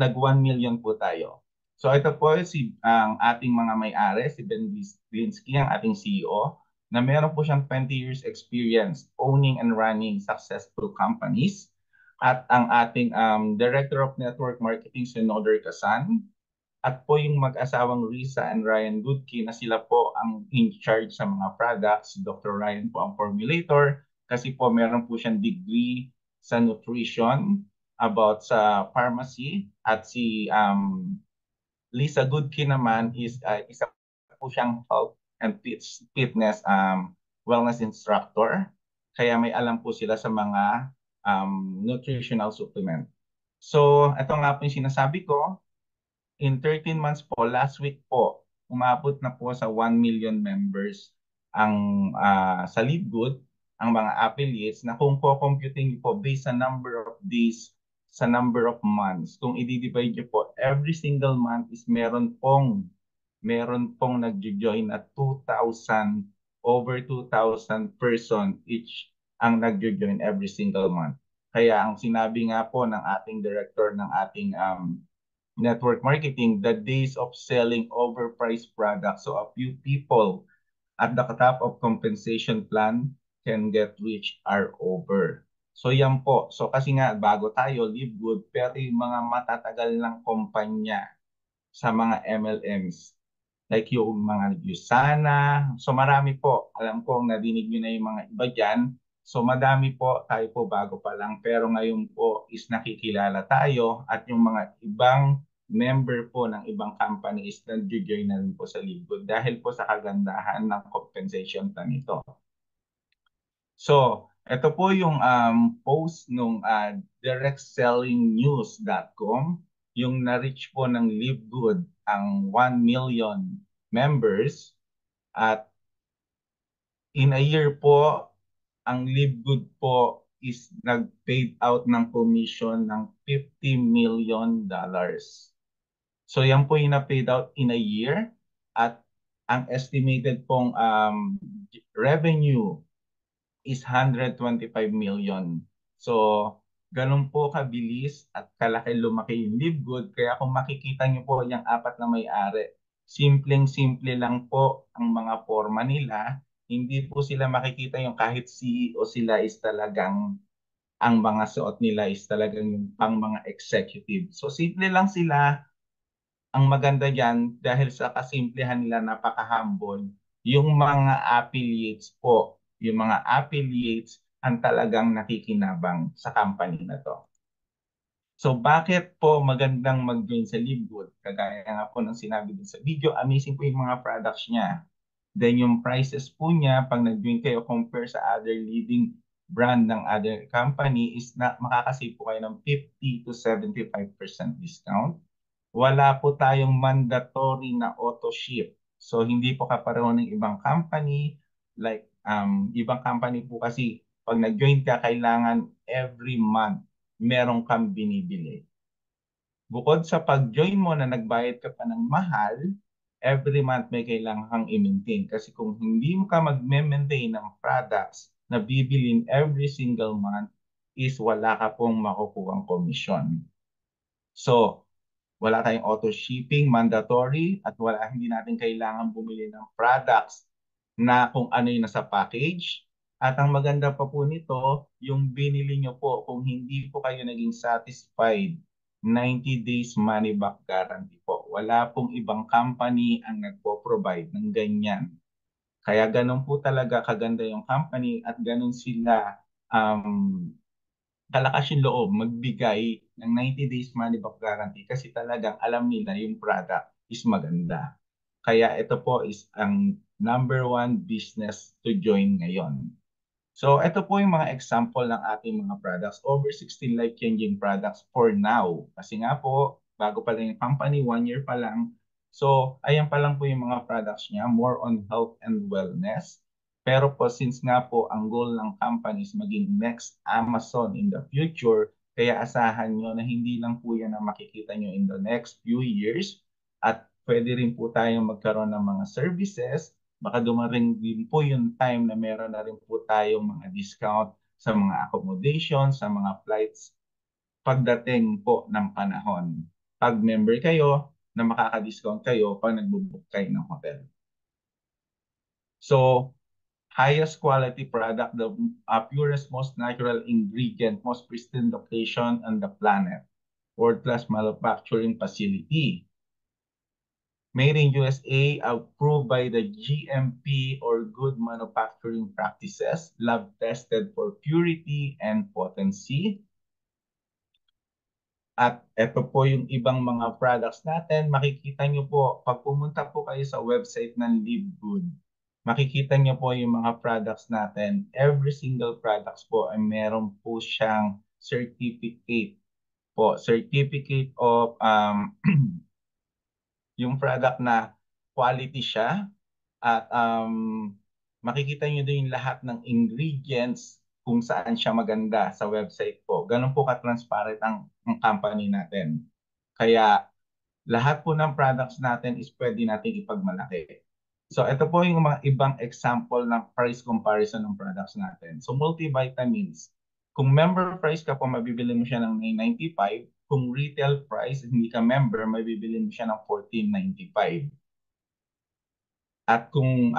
nag 1 million po tayo. So ito po ang ating mga may-ari, si Ben Glinsky, ang ating CEO, na meron po siyang 20 years experience owning and running successful companies. At ang ating Director of Network Marketing, si Noder Kasan, at po yung mag-asawang Risa and Ryan Goodkin na sila po ang in charge sa mga products. Si Dr. Ryan po ang formulator kasi po meron po siyang degree sa nutrition about sa pharmacy at si Lisa Goodkin naman is isa po siyang health and fitness wellness instructor. Kaya may alam po sila sa mga nutritional supplement. So, ito nga po yung sinasabi ko, in 13 months po, last week po, umabot na po sa 1 million members ang sa LiveGood, ang mga affiliates na kung po-computing niyo po based sa number of days, sa number of months, kung i-divide niyo po, every single month is meron pong nag-join at 2,000, over 2,000 person each ang nag-join every single month. Kaya ang sinabi nga po ng ating director ng ating network marketing, the days of selling overpriced products. So a few people at the top of compensation plan can get rich are over. So yan po. So kasi nga bago tayo, live good, pero yung mga matatagal ng kumpanya sa mga MLMs, like yung mga Yusana. So marami po. Alam ko nadinig nyo na yung mga iba dyan. So madami po, tayo po bago pa lang. Pero ngayon po is nakikilala tayo at yung mga ibang member po ng ibang company is nag-join na rin po sa Livegood dahil po sa kagandahan ng compensation plan ito. So, ito po yung post nung directsellingnews.com, yung na-reach po ng Livegood ang 1 million members at in a year po, ang Livegood po is nag-paid out ng commission ng $50 million. So yan po yung na-paid out in a year at ang estimated pong revenue is 125 million. So, ganun po kabilis at kalaki lumaki yung Livegood. Kaya kung makikita niyo po yung apat na may-ari, simpleng-simple lang po ang mga forma nila. Hindi po sila makikita yung kahit CEO sila is talagang ang mga suot nila is talagang yung pang mga executive. So, simple lang sila. Ang maganda dyan, dahil sa kasimplihan nila, napaka-humble, yung mga affiliates po, yung mga affiliates ang talagang nakikinabang sa company na to. So bakit po magandang mag-join sa Livegood? Kagaya nga po ng sinabi din sa video, amazing po yung mga products niya. Then yung prices po niya, pag nag-join kayo compare sa other leading brand ng other company is na makakasave po kayo ng 50 to 75% discount. Wala po tayong mandatory na auto ship. So hindi po kapareho ng ibang company. Like ibang company po kasi pag nag-join ka, kailangan every month meron kang binibili. Bukod sa pag-join mo na nagbayad ka pa ng mahal, every month may kailangan kang i-maintain. Kasi kung hindi mo ka mag-maintain ng products na bibilin every single month, is wala ka pong makukuhang komisyon. So, wala tayong auto shipping mandatory at hindi natin kailangan bumili ng products na kung ano yung nasa package. At ang maganda pa po nito, yung binili nyo po, kung hindi po kayo naging satisfied, 90 days money back guarantee po. Wala pong ibang company ang nagpo-provide ng ganyan. Kaya ganun po talaga kaganda yung company at ganun sila kalakas yung loob magbigay ng 90 days money back guarantee kasi talagang alam nila yung product is maganda. Kaya ito po is ang number one business to join ngayon. So ito po yung mga example ng ating mga products. Over 16 life-changing products for now. Kasi nga po, bago pa lang yung company, 1 year pa lang. So ayan pa lang po yung mga products niya, more on health and wellness. Pero po since nga po ang goal ng company is maging next Amazon in the future, kaya asahan nyo na hindi lang po yan ang makikita nyo in the next few years at pwede rin po tayong magkaroon ng mga services. Baka dumating din po yung time na meron na rin po tayong mga discount sa mga accommodation, sa mga flights pagdating po ng panahon. Pag member kayo, na makaka-discount kayo pag nagbo-book kayo ng hotel. So, highest quality product, the purest, most natural ingredient, most pristine location on the planet, world-class manufacturing facility. Made in USA, approved by the GMP or Good Manufacturing Practices, lab tested for purity and potency. At ito po yung ibang mga products natin. Makikita nyo po, pag pumunta po kayo sa website ng Live Good, makikita nyo po yung mga products natin. Every single products po ay meron po siyang certificate po. Certificate of yung product na quality siya at makikita nyo din lahat ng ingredients kung saan siya maganda sa website po. Ganun po ka-transparent ang company natin. Kaya lahat po ng products natin is pwede natin ipagmalaki. So ito po yung mga ibang example ng price comparison ng products natin. So multivitamins, kung member price ka po, mabibili mo siya ng $9.95. Kung retail price, hindi ka member, mabibili mo siya ng $14.95. At kung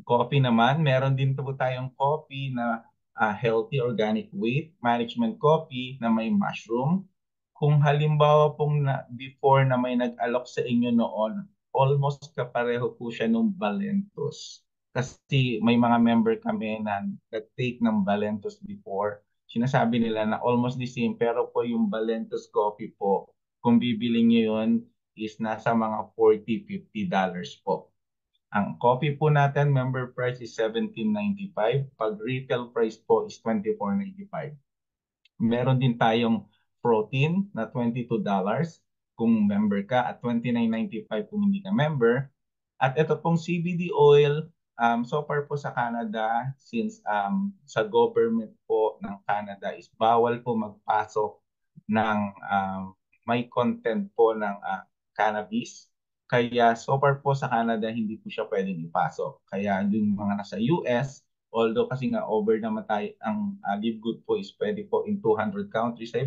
coffee naman, meron din po tayong coffee na healthy organic weight management coffee na may mushroom. Kung halimbawa pong before na may nag-alok sa inyo noon, almost kapareho po siya nung Valentos. Kasi may mga member kami na nag-take ng Valentos before. Sinasabi nila na almost the same, pero po yung Valentos coffee po, kung bibili niyo yun, is nasa mga $40-50 po. Ang coffee po natin, member price is $17.95. Pag retail price po is $24.95. Meron din tayong protein na $22 kung member ka at $29.95 kung hindi ka member. At ito pong CBD oil, so far po sa Canada, since sa government po ng Canada is bawal po magpasok ng may content po ng cannabis. Kaya so far po sa Canada, hindi po siya pwedeng ipasok. Kaya yung mga nasa US, although kasi nga over naman tayo, ang Live Good po is pwede po in 200 countries. Sa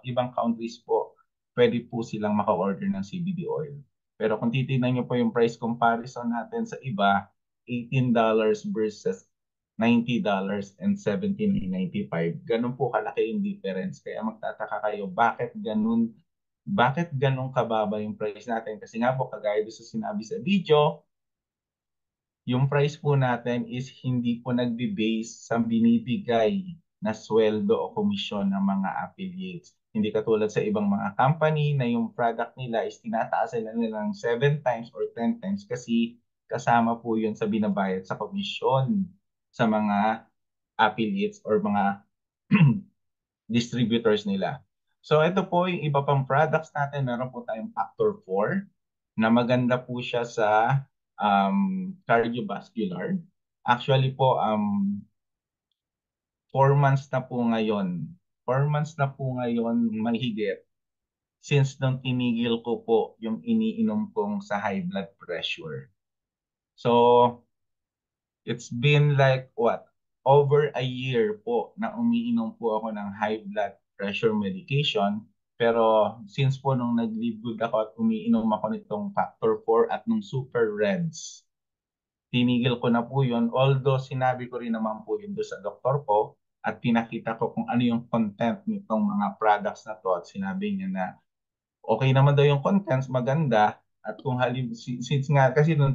ibang countries po, pwede po silang maka-order ng CBD oil. Pero kung titignan nyo po yung price comparison natin sa iba, $18 versus $90 and $17.95. Ganun po kalaki yung difference. Kaya magtataka kayo, bakit ganun kababa yung price natin? Kasi nga po, kagaya doon sa sinabi sa video, yung price po natin is hindi po nagbe-base sa binibigay na sweldo o komisyon ng mga affiliates. Hindi katulad sa ibang mga company na yung product nila is tinataas nila ng 7 times or 10 times kasi kasama po yun sa binabayad sa komisyon sa mga affiliates or mga distributors nila. So ito po yung iba pang products natin. Meron po tayong Factor 4 na maganda po siya sa cardiovascular. Actually po, 4 months na po ngayon. 4 months na po ngayon mahigit since nung tinigil ko po yung iniinom kong sa high blood pressure. So, it's been like what? Over a year po na umiinom po ako ng high blood pressure medication. Pero since po nung nag-live good ako at umiinom ako nitong Factor 4 at nung Super Reds, tinigil ko na po yun. Although sinabi ko rin naman po yun doon sa doktor ko at pinakita ko kung ano yung content nitong mga products na to at sinabi niya na okay naman daw yung contents, maganda. At kung since nga, kasi nung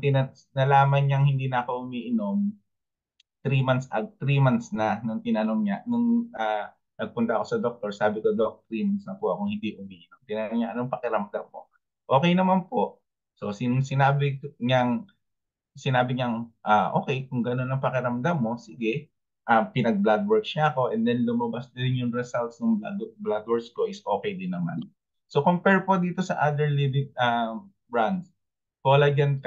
nalaman niyang hindi na ako umiinom, 3 months na nung tinanong niya, nung nagpunta ako sa doktor, sabi ko, Doc, 3 months na po akong hindi umiinom. Tinanong niya, anong pakiramdam mo? Okay naman po. So, sinabi niyang, okay, kung gano'n ang pakiramdam mo, sige. Pinag-blood work siya ako and then lumabas din yung results ng blood works ko is okay din naman. So compare po dito sa other living brands, collagen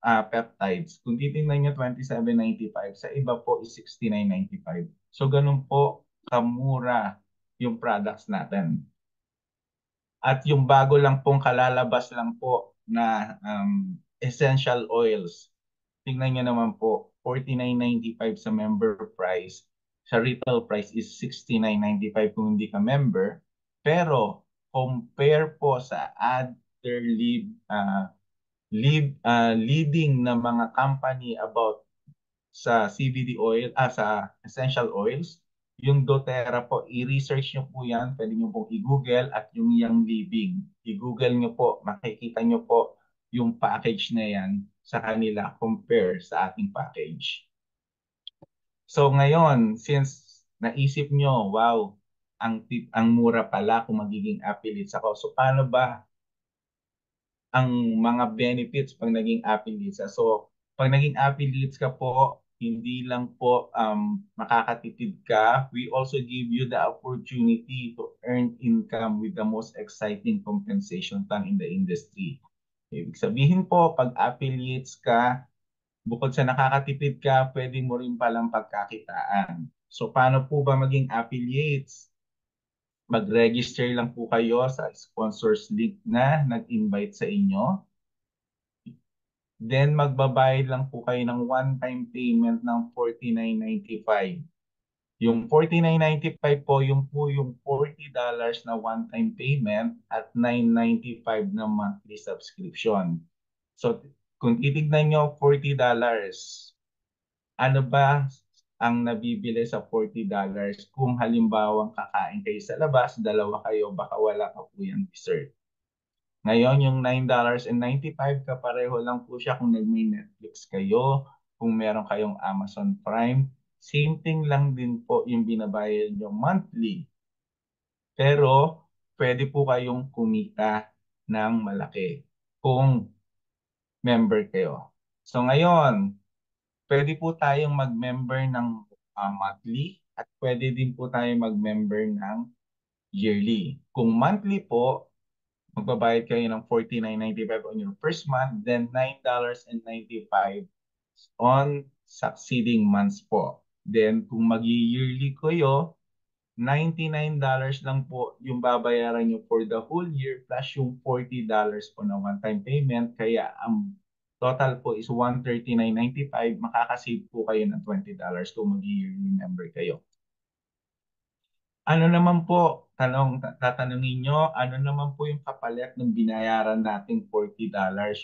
peptides, kung titingnan nyo $27.95, sa iba po is $69.95. So ganun po kamura yung products natin. At yung bago lang pong kalalabas lang po na essential oils, tingnan nyo naman po, $49.95 sa member price, sa retail price is 69.95 kung hindi ka member. Pero compare po sa other leading na mga company about sa CBD oil, sa essential oils, yung doTERRA po, i-research nyo po yan, pwede nyo pong i-google at yung Young Living. I-google nyo po, makikita nyo po yung package na yan sa kanila compare sa ating package. So ngayon, since naisip nyo, wow, ang mura pala kung magiging affiliates ako. So paano ba ang mga benefits pag naging affiliates? So pag naging affiliates ka po, hindi lang po makakatipid ka. We also give you the opportunity to earn income with the most exciting compensation plan in the industry. Ibig sabihin po, pag affiliates ka, bukod sa nakakatipid ka, pwede mo rin palang pagkakitaan. So paano po ba maging affiliates? Mag-register lang po kayo sa sponsors link na nag-invite sa inyo. Then magbabayad lang po kayo ng one-time payment ng 49.95. Yung 49.95 po, yung $40 na one-time payment at 9.95 na monthly subscription. So kung titignan nyo, $40, ano ba ang nabibili sa $40 kung halimbawa kakain kayo sa labas, dalawa kayo, baka wala pa po yung dessert. Ngayon, yung $9.95, kapareho lang po siya kung nag-may Netflix kayo, kung meron kayong Amazon Prime. Same thing lang din po yung binabayad nyo monthly. Pero, pwede po kayong kumita ng malaki kung member kayo. So ngayon, pwede po tayong mag-member ng monthly at pwede din po tayong mag-member ng yearly. Kung monthly po, magbabayad kayo ng 49.95 on your first month, then $9.95 on succeeding months po. Then kung mag-yearly kayo, $99 lang po yung babayaran nyo for the whole year plus yung $40 po na one-time payment. Kaya ang total po is $139.95. Makakasave po kayo ng $20 kung mag-yearly member kayo. Ano naman po, tatanungin nyo, ano naman po yung kapalit ng binayaran nating $40,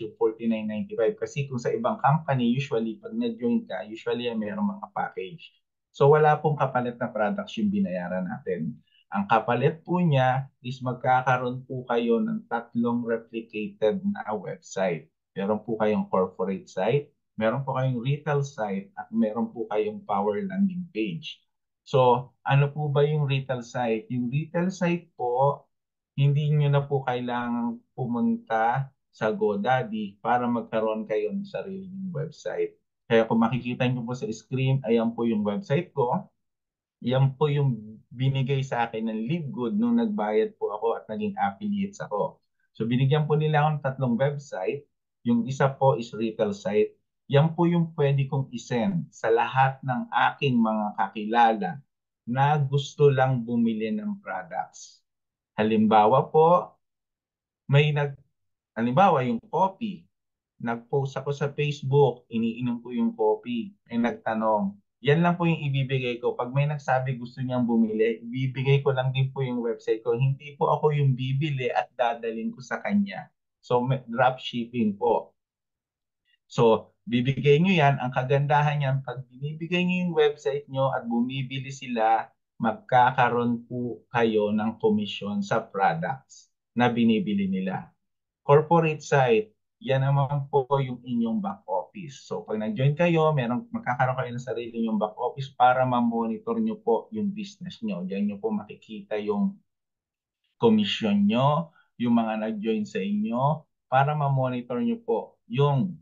yung 49.95? Kasi kung sa ibang company, usually, pag nag-join ka, usually mayroong mga package. So wala pong kapalit na products yung binayaran natin. Ang kapalit po niya is magkakaroon po kayo ng tatlong replicated na website. Meron po kayong corporate site, meron po kayong retail site, at meron po kayong power landing page. So, ano po ba yung retail site? Yung retail site po, hindi nyo na po kailangang pumunta sa GoDaddy para magkaroon kayo ng sarili ng website. Kaya kung makikita nyo po sa screen, ayan po yung website ko. Yan po yung binigay sa akin ng LiveGood nung nagbayad po ako at naging affiliates ako. So binigyan po nila ako ng tatlong website. Yung isa po is retail site. Yan po yung pwede kong isend sa lahat ng aking mga kakilala na gusto lang bumili ng products. Halimbawa po, may halimbawa yung coffee. Nag-post ako sa Facebook, iniinom ko yung coffee. May nagtanong. Yan lang po yung ibibigay ko. Pag may nagsabi gusto niyang bumili, ibibigay ko lang din po yung website ko. Hindi po ako yung bibili at dadalhin ko sa kanya. So, drop shipping po. So, bibigay nyo yan. Ang kagandahan niyan, pag binibigay nyo yung website nyo at bumibili sila, magkakaroon po kayo ng komisyon sa products na binibili nila. Corporate site, yan naman po yung inyong back office. So pag nag-join kayo, magkakaroon kayo ng sarili nyong back office para ma-monitor nyo po yung business nyo. Diyan nyo po makikita yung komisyon nyo, yung mga nag-join sa inyo, para ma-monitor nyo po yung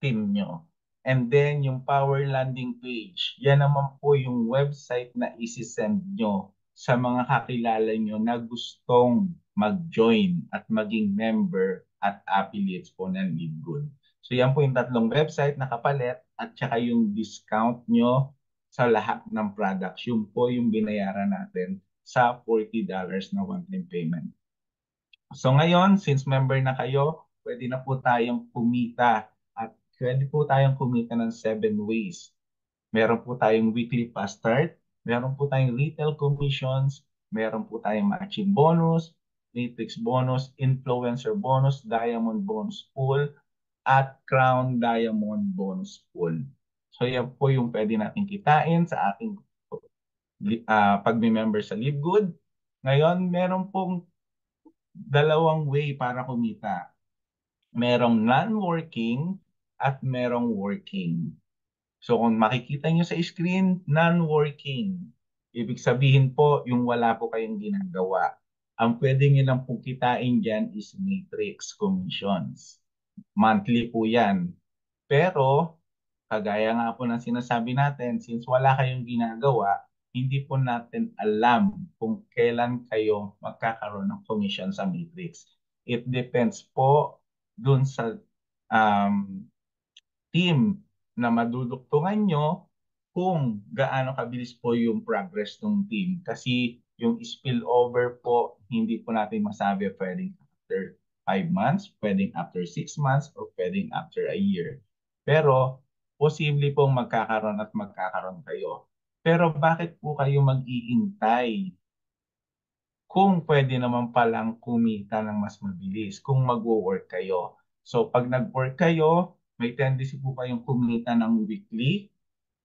team nyo. And then yung power landing page, yan naman po yung website na isi-send nyo sa mga kakilala nyo na gustong mag-join at maging member at affiliates po ng LiveGood. So yan po yung tatlong website na kapalit at saka yung discount nyo sa lahat ng products. Yun po yung binayaran natin sa $40 na one-time payment. So ngayon, since member na kayo, pwede na po tayong kumita at pwede po tayong kumita ng 7 ways. Meron po tayong weekly fast start, Meron po tayong retail commissions, meron po tayong matching bonus, matrix bonus, influencer bonus, diamond bonus pool, at crown diamond bonus pool. So yan po yung pwede natin kitain sa ating pag-member sa LiveGood. Ngayon, meron pong dalawang way para kumita. Merong non-working at merong working. So kung makikita nyo sa screen, non-working. Ibig sabihin po, yung wala po kayong ginagawa. Ang pwede nyo lang po kitain dyan is matrix commissions. Monthly po yan. Pero, kagaya nga po ng sinasabi natin, since wala kayong ginagawa, hindi po natin alam kung kailan kayo magkakaroon ng commission sa matrix. It depends po dun sa um, team na maduduktungan nyo kung gaano kabilis po yung progress ng team. Kasi yung spillover po, hindi po natin masabi pwedeng after 5 months, pwedeng after 6 months, or pwedeng after a year. Pero, posible pong magkakaroon at magkakaroon kayo. Pero bakit po kayo mag-iintay kung pwede naman palang kumita ng mas mabilis kung mag-work kayo? So, pag nag-work kayo, may tendency po kayong kumita ng weekly,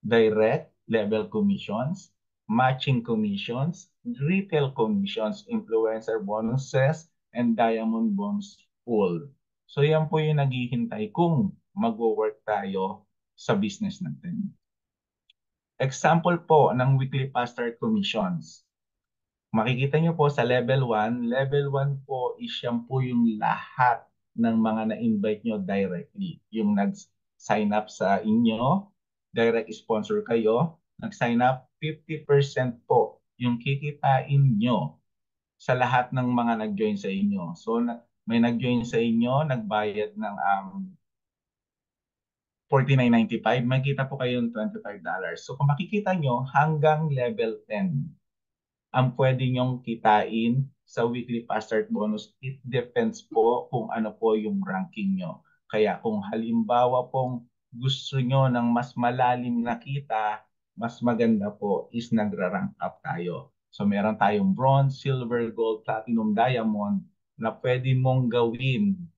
direct level commissions, matching commissions, retail commissions, influencer bonuses, and diamond bonus pool. So yan po yung naghihintay kung mag-work tayo sa business natin. Example po ng weekly fast start commissions. Makikita nyo po sa level 1, level 1 po is yan po yung lahat ng mga na-invite nyo directly. Yung nag-sign up sa inyo, direct sponsor kayo, nag-sign up, 50% po yung kikitain nyo sa lahat ng mga nag-join sa inyo. So, may nag-join sa inyo, nagbayad ng 49.95, makikita po kayo yung $25. So, kung makikita nyo, hanggang level 10 ang pwede nyong kitain sa weekly fast start bonus. It depends po kung ano po yung ranking nyo. Kaya kung halimbawa pong gusto nyo ng mas malalim na kita, mas maganda po is nagra-rank up tayo. So meron tayong bronze, silver, gold, platinum, diamond na pwede mong gawing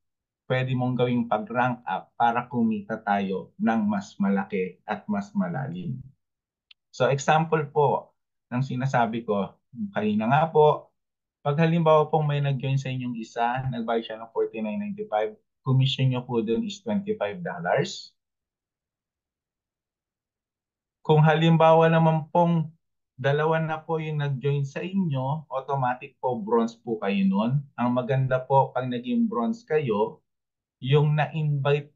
pag-rank up para kumita tayo ng mas malaki at mas malalim. So example po ng sinasabi ko, kanina nga po, pag halimbawa pong may nag-join sa inyong isa, nagbayad siya ng 49.95, commission nyo po dun is $25. Kung halimbawa naman pong dalawa na po yung nag-join sa inyo, automatic po bronze po kayo nun. Ang maganda po pag naging bronze kayo, yung na-invite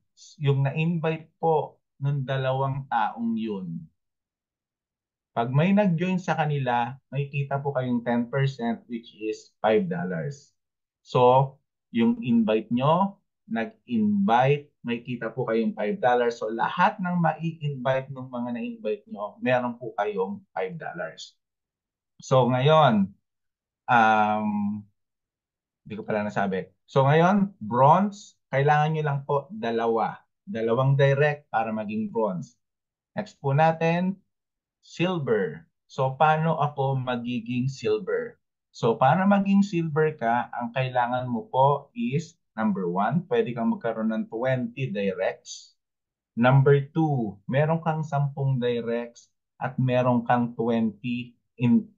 po ng dalawang taong yun. Pag may nag-join sa kanila, may kita po kayong 10% which is $5. So, yung invite nyo, nag-invite, may kita po kayong $5. So, lahat ng mai-invite ng mga na-invite nyo, meron po kayong $5. So, ngayon, um, hindi ko pala nasabi. So, ngayon, bronze, kailangan nyo lang po dalawang direct para maging bronze. Next po natin, silver. So, paano ako magiging silver? So, para maging silver ka, ang kailangan mo po is, number 1, pwede kang magkaroon ng 20 directs. Number 2, meron kang 10 directs at meron kang 20 in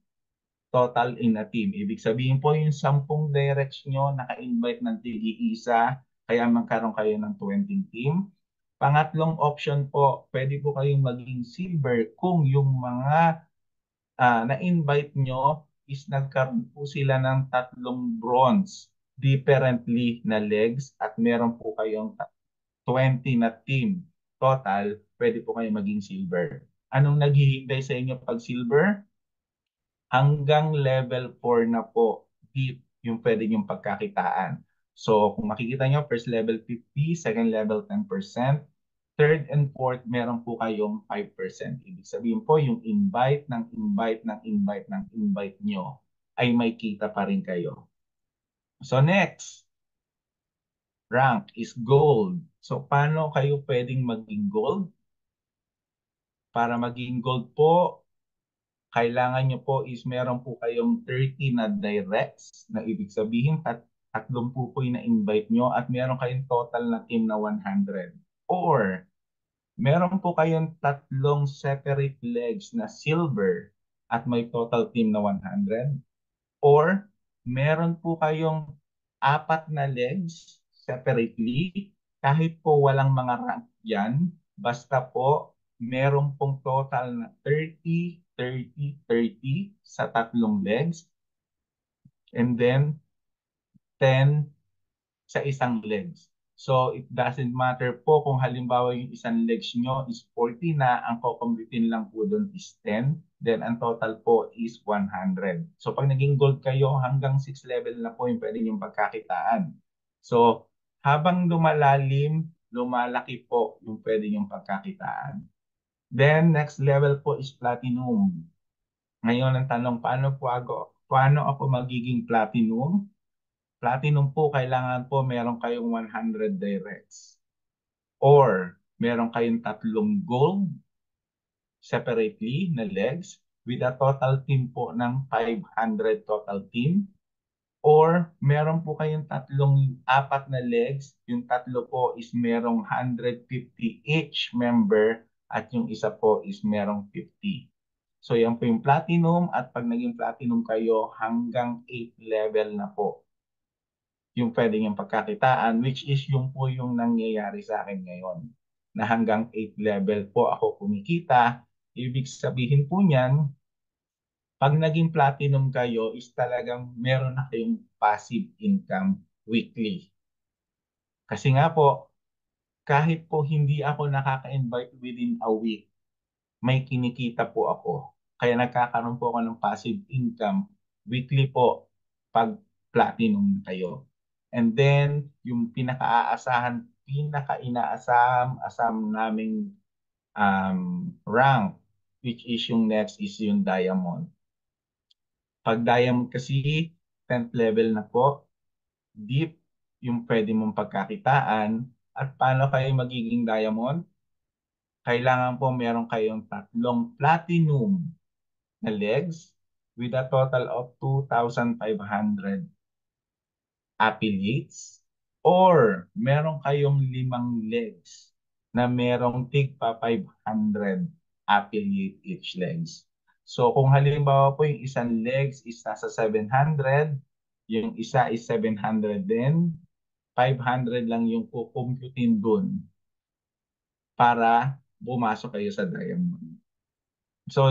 total in a team. Ibig sabihin po yung 10 directs nyo, naka-invite ng tig-isa, kaya magkaroon kayo ng 20 team. Pangatlong option po, pwede po kayong maging silver kung yung mga na-invite nyo is nagkaroon po sila ng 3 bronze differently na legs at meron po kayong 20 na team. Total, pwede po kayong maging silver. Anong naghihintay sa inyo pag silver? Hanggang level 4 na po deep yung pwede yung pagkakitaan. So, kung makikita nyo, first level 50, second level 10%, third and fourth, meron po kayong 5%. Ibig sabihin po, yung invite ng invite ng invite ng invite nyo ay may kita pa rin kayo. So, next, rank is gold. So, paano kayo pwedeng maging gold? Para maging gold po, kailangan nyo po is meron po kayong 30 na directs, na ibig sabihin tatlong po yung na-invite nyo at meron kayong total na team na 100. Or meron po kayong tatlong separate legs na silver at may total team na 100. Or meron po kayong apat na legs separately, kahit po walang mga rank yan, basta po meron pong total na 30, 30, 30 sa tatlong legs, and then 10 sa isang legs. So, it doesn't matter po kung halimbawa yung isang legs nyo is 40 na, ang kukumbitin lang po doon is 10, then ang total po is 100. So, pag naging gold kayo, hanggang 6 level na po yung pwede yung pagkakitaan. So, habang lumalalim, lumalaki po yung pwede yung pagkakitaan. Then, next level po is platinum. Ngayon, ang tanong, paano ako magiging platinum? Platinum po, kailangan po meron kayong 100 directs. Or meron kayong tatlong gold separately na legs with a total team po ng 500 total team. Or meron po kayong apat na legs. Yung tatlo po is merong 150 each member at yung isa po is merong 50. So yan po yung platinum, at pag naging platinum kayo, hanggang 8 level na po yung pwede niyong pagkakitaan, which is yung po yung nangyayari sa akin ngayon. Na hanggang 8 level po ako kumikita. Ibig sabihin po niyan, pag naging platinum kayo is talagang meron na kayong passive income weekly. Kasi nga po, kahit po hindi ako nakaka-invite within a week, may kinikita po ako. Kaya nagkakaroon po ako ng passive income weekly po pag platinum kayo. And then, yung pinaka-inaasam naming rank, which is yung next is yung diamond. Pag diamond kasi, 10th level na po, deep yung pwede mong pagkakitaan. At paano kayo magiging diamond? Kailangan po meron kayong tatlong platinum na legs with a total of 2,500 affiliates, or meron kayong 5 legs na merong tigpa 500 affiliate each legs. So kung halimbawa po yung isang legs is nasa 700, yung isa is 700 din, 500 lang yung kukumputin dun para bumasok kayo sa diamond. So,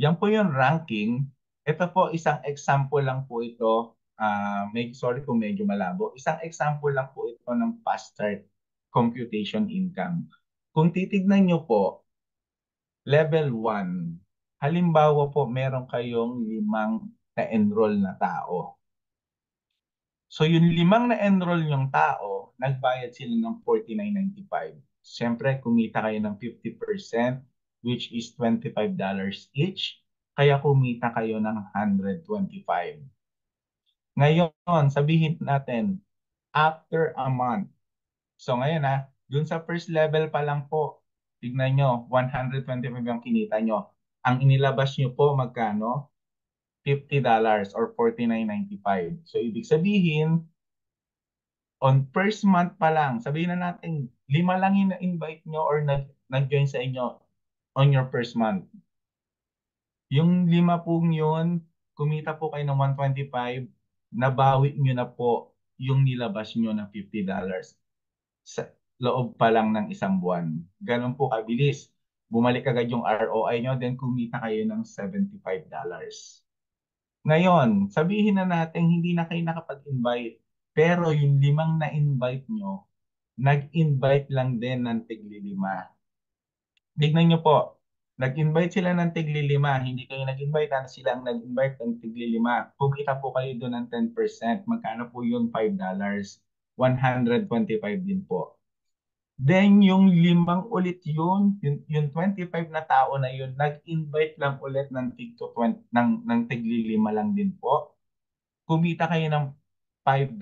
yan po yung ranking. Ito po, isang example lang po ito. Sorry kung medyo malabo. Isang example lang po ito ng fast start computation income. Kung titignan nyo po, level 1, halimbawa po meron kayong 5 na-enroll na tao. So yung 5 na-enroll yung tao, nagbayad sila ng 49.95. Siyempre, kumita kayo ng 50%, which is $25 each. Kaya kumita kayo ng 125. Ngayon, sabihin natin, after a month. So ngayon dun sa first level pa lang po, tignan nyo, 125 yung kinita nyo. Ang inilabas nyo po, magkano? $50 or 49.95. So ibig sabihin, on first month pa lang, sabihin na natin, 5 lang yung na-invite nyo or nag-join sa inyo on your first month. Yung 5 pong yun, kumita po kayo ng 125, nabawi nyo na po yung nilabas nyo na $50 sa loob pa lang ng isang buwan. Ganun po kabilis. Bumalik agad yung ROI nyo, then kumita kayo ng $75. Ngayon, sabihin na natin hindi na kayo nakapag-invite, pero yung 5 na-invite nyo, nag-invite lang din ng tigli-5. Tignan nyo po, nag-invite sila ng tigli-5, hindi kayo nag-invite, sila ang nag-invite ng tigli-5. Kumita po kayo doon ng 10%. Magkano po yun? $5. 125 din po. Then yung 5 ulit yung 25 na tao na yun, nag-invite lang ulit ng ng tigli-5 lang din po. Kumita kayo ng $5,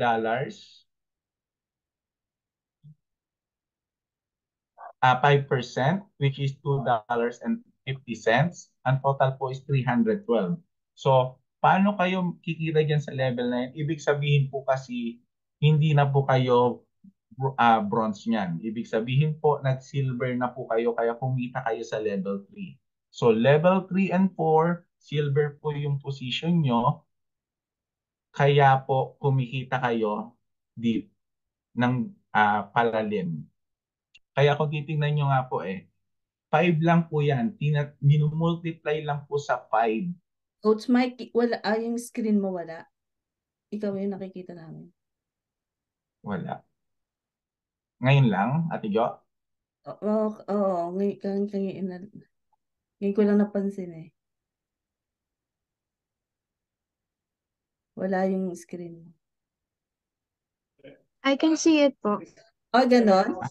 5%, which is $2.80. Ang total po is 312. So, paano kayo kikita dyan sa level na yan? Ibig sabihin po kasi, hindi na po kayo bronze niyan. Ibig sabihin po, nag-silver na po kayo, kaya kumita kayo sa level 3. So, level 3 and 4, silver po yung position nyo, kaya po kumikita kayo deep ng palalim. Kaya kung titingnan nyo nga po 5 lang po yan. Minumultiply lang po sa 5. Coach Mike, wala, yung screen mo wala. Ikaw yung nakikita namin. Wala. Ngayon lang, Ate Jo? Oo, ngayon ko lang napansin eh. Wala yung screen mo. I can see it po. Ganon?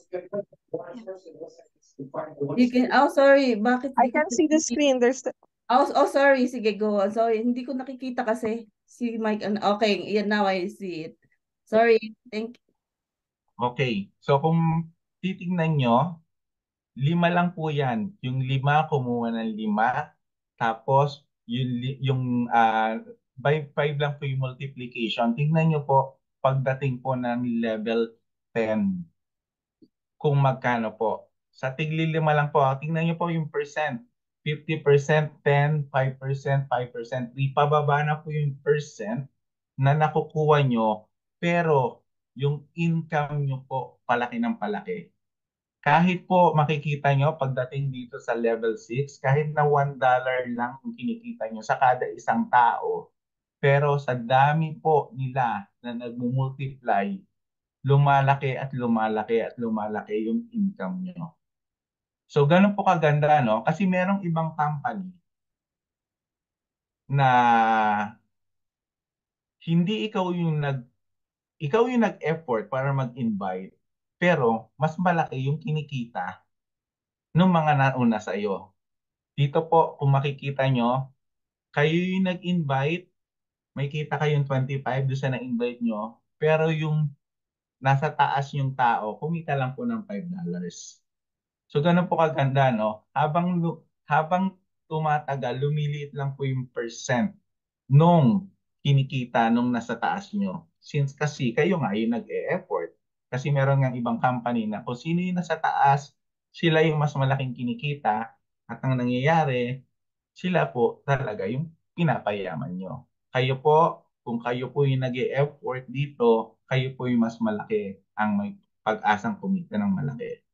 Sorry, bakit I di ko can see the screen. sorry, sige, go on. Sorry, hindi ko nakikita kasi si Mike. Okay, yeah, now I see it. Sorry, thank you. Okay. So kung titingnan nyo, 5 lang po yan. Yung 5, kumuha ng 5. Tapos, by 5 lang po yung multiplication. Tingnan nyo po, pagdating po ng level 10, kung magkano po. Sa tigli-5 lang po, tingnan nyo po yung percent. 50%, 10, 5%, 5%, 3. Pababa na po yung percent na nakukuha nyo, pero yung income nyo po, palaki ng palaki. Kahit po makikita nyo pagdating dito sa level 6, kahit na $1 lang yung kinikita nyo sa kada isang tao, pero sa dami po nila na nagmumultiply, lumalaki at lumalaki at lumalaki yung income nyo. So, ganun po kaganda, no? Kasi merong ibang company na hindi ikaw yung nag-effort para mag-invite, pero mas malaki yung kinikita ng mga nauna sa iyo. Dito po, kung makikita nyo, kayo yung nag-invite, may kita kayong 25 doon sa na-invite nyo, pero yung nasa taas yung tao, kumita lang po ng $5. So, ganun po kaganda, no? Habang tumatagal, lumiliit lang po yung percent nung kinikita nung nasa taas nyo. Since kasi kayo nga yung nag-e-effort. Kasi meron nga ibang company na kung sino yung nasa taas, sila yung mas malaking kinikita, at ang nangyayari, sila po talaga yung pinapayaman nyo. Kayo po, kung kayo po yung nag-e-effort dito, kayo po yung mas malaki ang may pag-asang kumita ng malaki.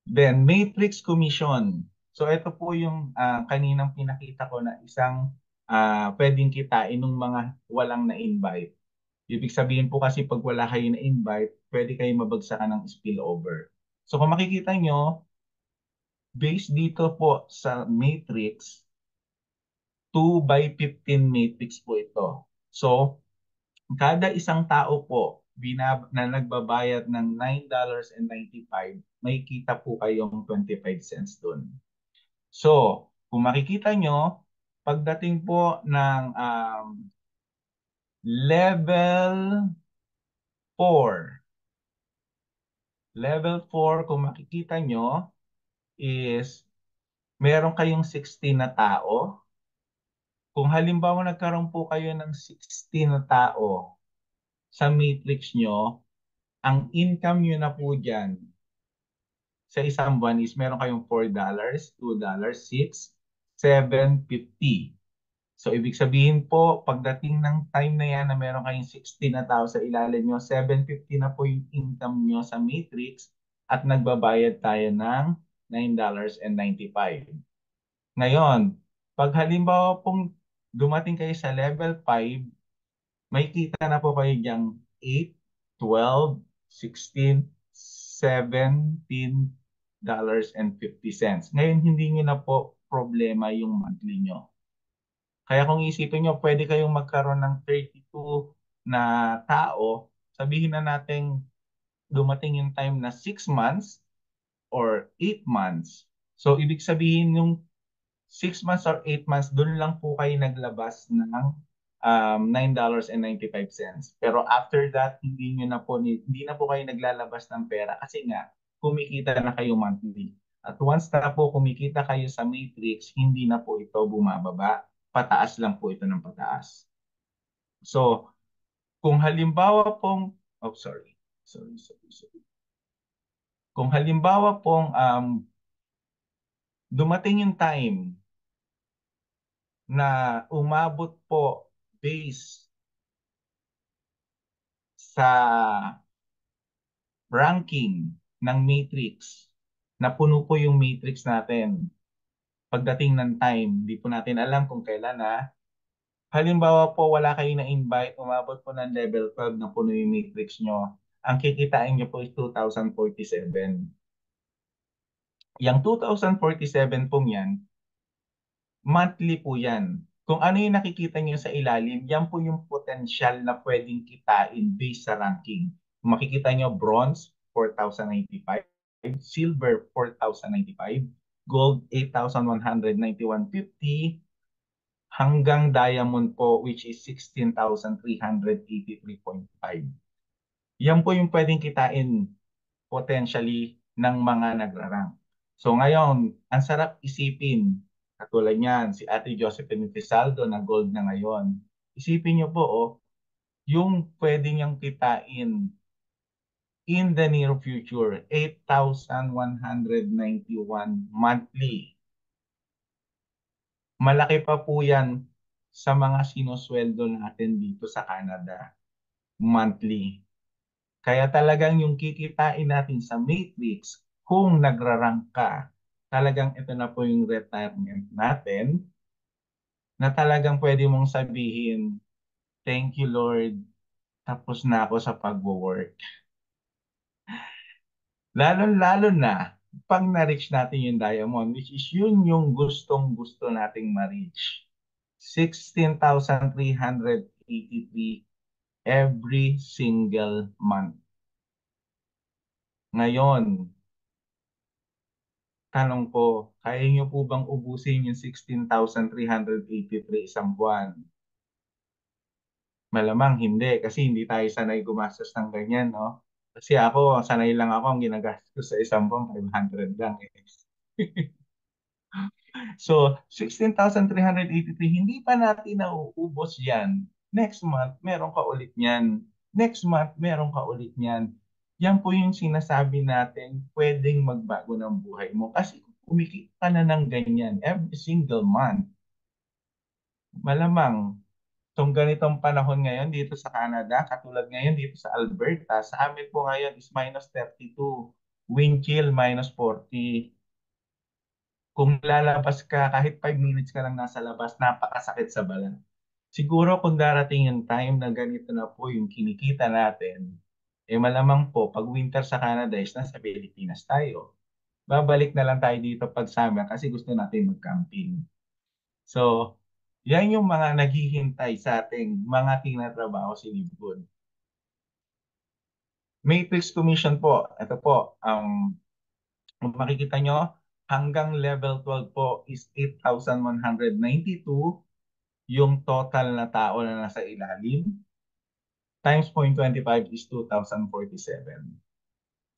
Then, Matrix Commission. So, ito po yung kaninang pinakita ko na isang pwedeng kitain ng mga walang na-invite. Ibig sabihin po kasi pag wala kayo na-invite, pwede kayo mabagsakan ng spillover. So, kung makikita nyo, based dito po sa matrix, 2/15 matrix po ito. So, kada isang tao po na nagbabayad ng $9.95, may kita po kayong 25 cents doon. So, kung makikita nyo, pagdating po ng level 4, kung makikita nyo, is meron kayong 16 na tao. Kung halimbawa nagkaroon po kayo ng 16 na tao sa matrix nyo, ang income nyo na po dyan sa isang buwan is meron kayong $4, $2, 6, 7, 50. So, ibig sabihin po, pagdating ng time na yan na meron kayong 16 na tao sa ilalim nyo, 750 na po yung income nyo sa matrix at nagbabayad tayo ng $9.95. Ngayon, pag halimbawa pong dumating kayo sa level 5, may kita na po kayo diyang 8, 12, 16, $17.50. Ngayon, hindi nyo na po problema yung monthly nyo. Kaya kung isipin nyo, pwede kayong magkaroon ng 32 na tao. Sabihin na natin dumating yung time na 6 months or 8 months. So, ibig sabihin yung 6 months or 8 months, doon lang po kayo naglabas ng $9.95. Pero after that, hindi na po kayo naglalabas ng pera kasi nga, kumikita na kayo monthly. At once na po kumikita kayo sa matrix, hindi na po ito bumababa. Pataas lang po ito ng pataas. So, kung halimbawa pong, oh sorry, sorry. Kung halimbawa pong dumating yung time na umabot po base sa ranking ng matrix, na puno po yung matrix natin. Pagdating ng time, hindi po natin alam kung kailan na. Halimbawa po, wala kayo na-invite, umabot po ng level 12 na puno yung matrix nyo. Ang kikitain nyo po is 2047. Yung 2047 po yan, monthly po yan. Kung ano yung nakikita nyo sa ilalim, yan po yung potential na pwedeng kitain based sa ranking. Kung makikita nyo, bronze, 4,095, silver, 4,095, gold, 8,191.50, hanggang diamond po, which is 16,383.5. Yan po yung pwedeng kitain potentially ng mga nagrarang. So ngayon, ang sarap isipin, katulad niyan, si Ate Josephine Fisaldo na gold na ngayon. Isipin niyo po, oh, yung pwede niyang kitain in the near future, 8,191 monthly. Malaki pa po yan sa mga sinusweldo natin dito sa Canada monthly. Kaya talagang yung kikitain natin sa matrix, kung nagrarank ka, talagang ito na po yung retirement natin, na talagang pwede mong sabihin, thank you Lord, tapos na ako sa pag-work. Lalo-lalo na, pag na-reach natin yung diamond, which is yun yung gustong-gusto nating ma-reach. 16,383 every single month. Ngayon, tanong ko, kaya niyo po bang ubusin yung 16,383 isang buwan? Malamang hindi, kasi hindi tayo sanay gumastos ng ganyan, no? Kasi ako, sanay lang ako, ang ginagastos sa isang buwan, 500 lang eh. So, 16,383, hindi pa natin nauubos yan. Next month, meron ka ulit yan. Next month, meron ka ulit yan. Yan po yung sinasabi natin, pwedeng magbago ng buhay mo. Kasi kumikita ka na ng ganyan every single month. Malamang, itong ganitong panahon ngayon dito sa Canada, katulad ngayon dito sa Alberta, sa amin po ngayon is -32, wind chill -40. Kung lalabas ka, kahit 5 minutes ka lang nasa labas, napakasakit sa balat. Siguro kung darating yung time na ganito na po yung kinikita natin, eh malamang po, pag winter sa Canada is nasa Pilipinas tayo. Babalik na lang tayo dito pag summer kasi gusto natin mag-camping. So, yan yung mga naghihintay sa ating mga tinatrabaho si Libgood. Matrix Commission po, ito po, kung makikita nyo, hanggang level 12 po is 8,192 yung total na tao na nasa ilalim. Times 0.25 is 2,047.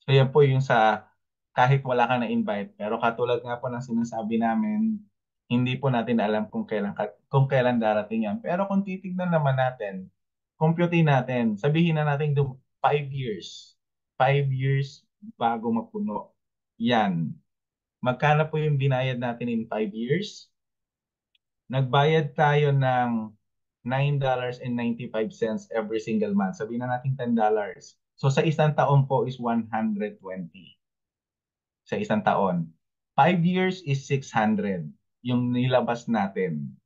So yan po yung sa kahit wala ka na-invite. Pero katulad nga po ng sinasabi namin, hindi po natin alam kung kailan darating yan. Pero kung titignan naman natin, computing natin, sabihin na natin 5 years. 5 years bago mapuno. Yan. Magkano po yung binayad natin in 5 years? Nagbayad tayo ng $9.95 every single month. Sabihin na natin $10. So sa isang taon po is 120 sa isang taon. 5 years is 600 yung nilabas natin.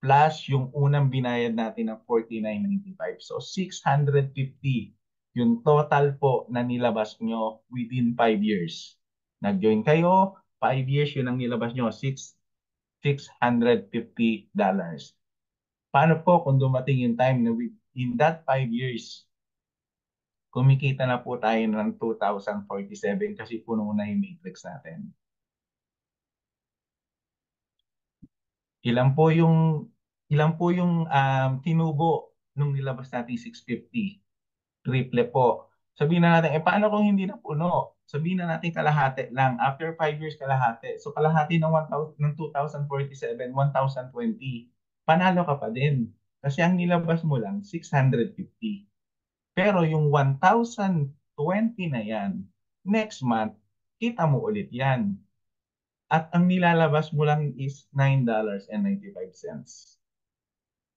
Plus yung unang binayad natin ng 49.95. So 650 yung total po na nilabas nyo within 5 years. Nag-join kayo, 5 years yun ang nilabas nyo, $650. Paano po kung dumating yung time na in that 5 years, kumikita na po tayo ng 2,047 kasi puno na yung matrix natin. Ilan po yung tinubo nung nilabas natin 650? Triple po. Sabihin na natin, paano kung hindi na puno? sabihin na natin kalahati lang. After 5 years, kalahati. So kalahati ng 1,000, ng 2047, 1,020. Panalo ka pa din. Kasi ang nilabas mo lang, 650. Pero yung 1,020 na yan, next month, kita mo ulit yan. At ang nilalabas mo lang is $9.95.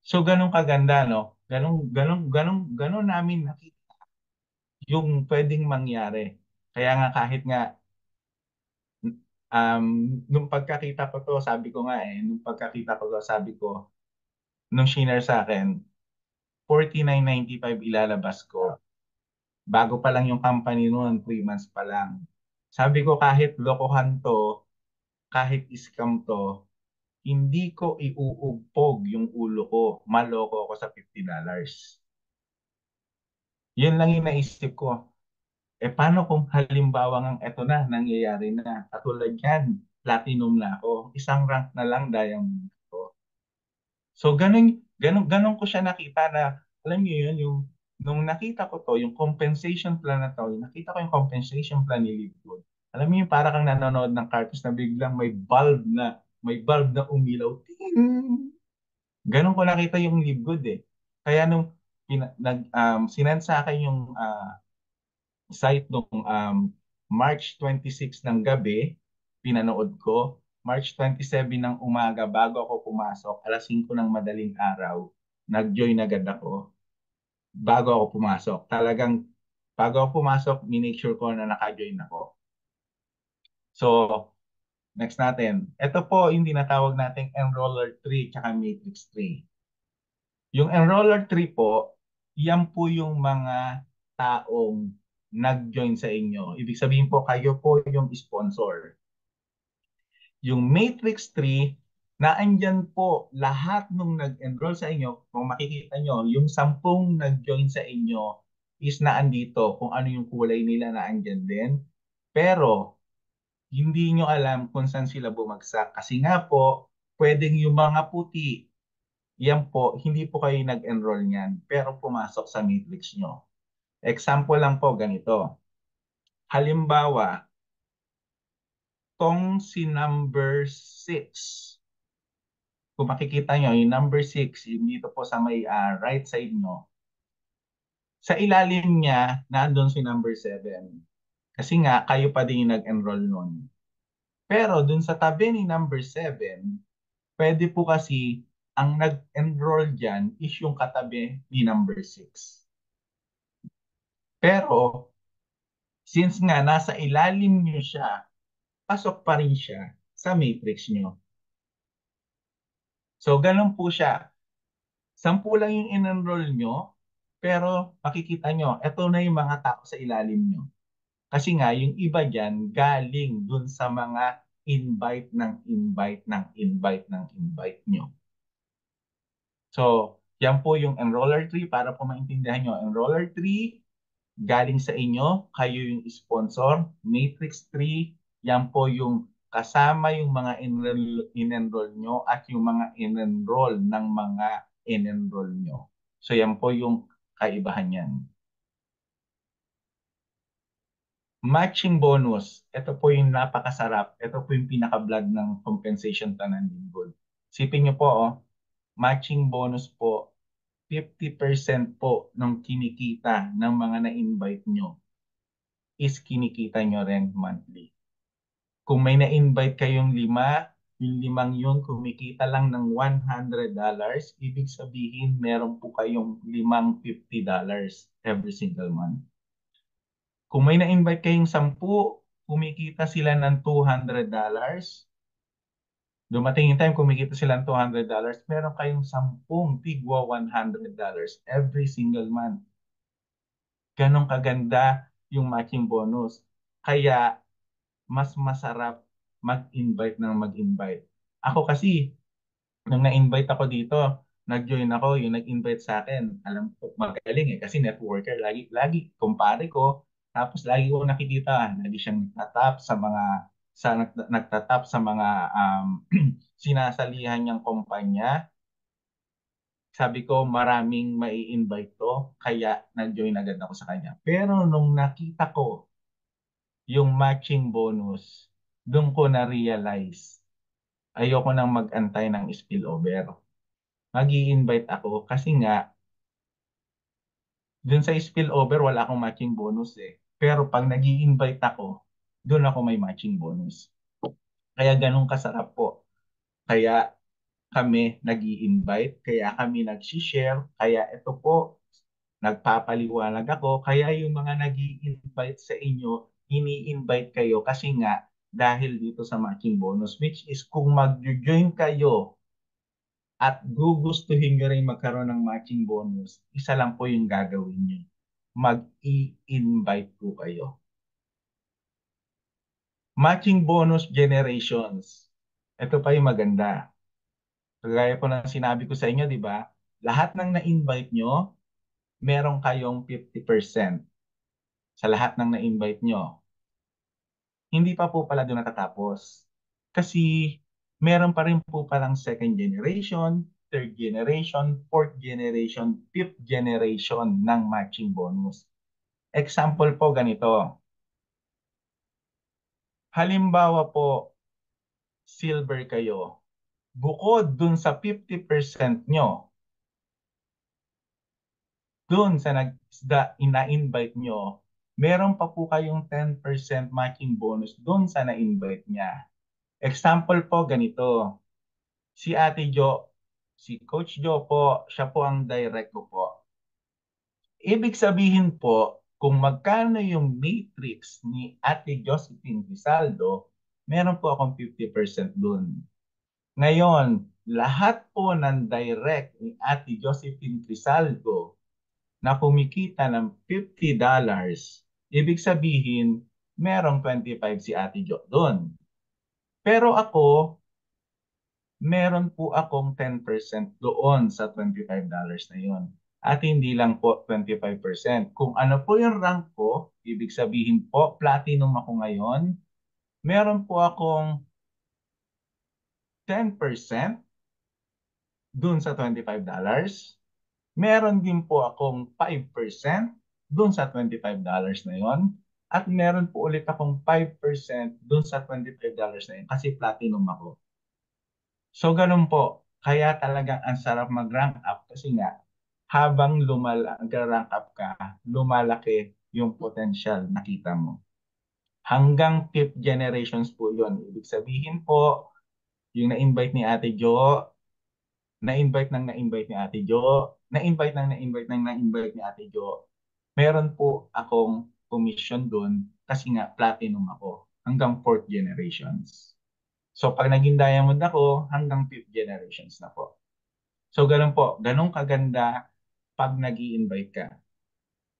So ganun kaganda, no? Ganun namin nakita yung pwedeng mangyari. Kaya nga kahit nga um, nung pagkakita ko to, sabi ko nga nung pagkakita ko to, sabi ko, nung shinare sa akin, 49.95 ilalabas ko. Bago pa lang yung company noon, 3 months pa lang. Sabi ko kahit lokohan to, kahit scam to, hindi ko iuugpog yung ulo ko. Maloko ako sa $50. Yun lang yung naisip ko. Paano kung halimbawa ng eto na, nangyayari na. Katulad yan, platinum na ako. Isang rank na lang, diamond ako. So, ganun ko siya nakita na, alam niyo yun, nung nakita ko to, yung compensation plan na to, nakita ko yung compensation plan ni Liquid. Alam niyo yung para kang nanonood ng cartoons na biglang may bulb na umilaw. Ting! Ganun ko nakita yung Liquid eh. Kaya nung sinend sa akin yung site nung March 26 ng gabi, pinanood ko. March 27 ng umaga, bago ako pumasok, alas 5 ng madaling araw, nag-join agad ako bago ako pumasok. Talagang, bago ako pumasok, minake sure ko na naka-join ako. So, next natin. Ito po yung tinatawag nating Enroller 3 tsaka Matrix 3. Yung Enroller 3 po, yan po yung mga taong nag-join sa inyo. Ibig sabihin po, kayo po yung sponsor. Yung Matrix 3, naandyan po lahat nung nag-enroll sa inyo. Kung makikita nyo, yung 10 nag-join sa inyo is naandito. Kung ano yung kulay nila, naandyan din. Pero, hindi nyo alam kung saan sila bumagsak. Kasi nga po, pwedeng yung mga puti, yan po, hindi po kayo nag-enroll niyan, pero pumasok sa matrix nyo. Example lang po, ganito. Halimbawa, tong si number 6. Kung makikita nyo, yung number 6, yung dito po sa may right side nyo, sa ilalim niya, nandun si number 7. Kasi nga, kayo pa din yung nag-enroll nun. Pero dun sa tabi ni number 7, pwede po kasi ang nag-enroll dyan is yung katabi ni number 6. Pero, since nga nasa ilalim nyo siya, pasok pa rin siya sa matrix nyo. So, ganun po siya. 10 lang yung in-enroll nyo, pero makikita nyo, eto na yung mga tao sa ilalim nyo. Kasi nga, yung iba dyan, galing dun sa mga invite ng invite ng invite ng invite nyo. So, yan po yung enroller tree para po maintindihan nyo. Enroller tree, galing sa inyo, kayo yung sponsor. Matrix 3, yan po yung kasama yung mga in-enroll nyo at yung mga in-enroll ng mga in-enroll nyo. So yan po yung kaibahan yan. Matching bonus, ito po yung napakasarap. Ito po yung pinaka-vlog ng compensation plan ng Linggold. Sipin nyo po, matching bonus po, 50% po ng kinikita ng mga na-invite nyo is kinikita nyo rin monthly. Kung may na-invite kayong 5, yung 5 yun kumikita lang ng $100, ibig sabihin meron po kayong 50 $50 every single month. Kung may na-invite kayong 10, kumikita sila ng $200. Dumating yung time, kumikita sila ng $200, meron kayong 10 tigwa $100 every single month. Ganon kaganda yung matching bonus. Kaya, mas masarap mag-invite ng mag-invite. Ako kasi, nung na-invite ako dito, nag-join ako, yung nag-invite sa akin, alam ko magaling kasi networker, lagi kumpare ko, tapos lagi ko nakikita, lagi siyang nagtatap sa mga sinasalihan niyang kumpanya. Sabi ko, maraming mai-invite to, kaya nag-join agad ako sa kanya. Pero nung nakita ko yung matching bonus, doon ko na-realize, ayoko nang mag-antay ng spillover. Mag-i-invite ako kasi nga, doon sa spillover, wala akong matching bonus eh. Pero pag nag-i-invite ako, doon ako may matching bonus. Kaya ganun kasarap po. Kaya kami nag-i-invite, kaya kami nag-share, kaya ito po, nagpapaliwanag ako. Kaya yung mga nag-i-invite sa inyo, ini-invite kayo kasi nga dahil dito sa matching bonus, which is kung mag-join kayo at gugustuhin nyo rin magkaroon ng matching bonus, isa lang po yung gagawin nyo. Mag-i-invite po kayo. Matching bonus generations. Ito pa yung maganda. Kagaya po ng sinabi ko sa inyo, di ba? Lahat ng na-invite nyo, meron kayong 50% sa lahat ng na-invite nyo. Hindi pa po pala doon natatapos. Kasi meron pa rin po palang second generation, third generation, fourth generation, fifth generation ng matching bonus. Example po ganito. Halimbawa po, silver kayo. Bukod dun sa 50% nyo, dun sa ina-invite nyo, meron pa po kayong 10% matching bonus dun sa na-invite niya. Example po ganito. Si Ate Jo, si Coach Jo po, siya po ang direct ko po. Ibig sabihin po, kung magkano yung matrix ni Ate Josephine Rizaldo, meron po akong 50% dun. Ngayon, lahat po ng direct ni Ate Josephine Rizaldo na kumikita ng $50, ibig sabihin, merong 25 si Ate Jo doon. Pero ako, meron po akong 10% doon sa $25 na yun. At hindi lang po 25%. Kung ano po yung rank ko, ibig sabihin po, platinum ako ngayon, meron po akong 10% doon sa $25. Meron din po akong 5% doon sa $25 na yon. At meron po ulit akong 5% doon sa $25 na yun kasi platinum ako. So ganun po. Kaya talagang ang sarap mag-rank up kasi nga habang rank up ka, lumalaki yung potential nakita mo. Hanggang fifth generations po yun. Ibig sabihin po, yung na-invite ni Ate Jo, na-invite ni Ate Jo, na-invite ni Ate Jo, meron po akong commission doon kasi nga platinum ako hanggang fourth generations. So pag naging diamond ako, hanggang fifth generations na po. So ganun po, ganun kaganda pag nag invite ka.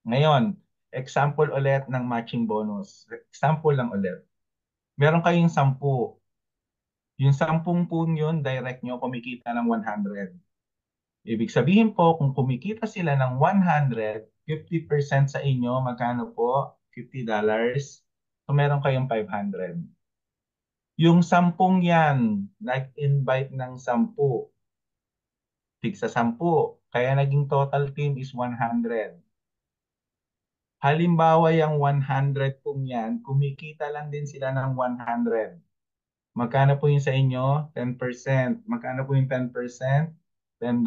Ngayon, example ulit ng matching bonus. Example lang ulit. Meron kayong 10. Yung 10 po yun, direct nyo kumikita ng 100. Ibig sabihin po, kung kumikita sila ng 100, 50% sa inyo, magkano po? $50. So meron kayong 500. Yung 10 yan, nag-invite ng 10, tigsa 10. Kaya naging total team is 100. Halimbawa yung 100 pong yan, kumikita lang din sila ng 100. Magkano po yung sa inyo? 10%. Magkano po yung 10%? $10.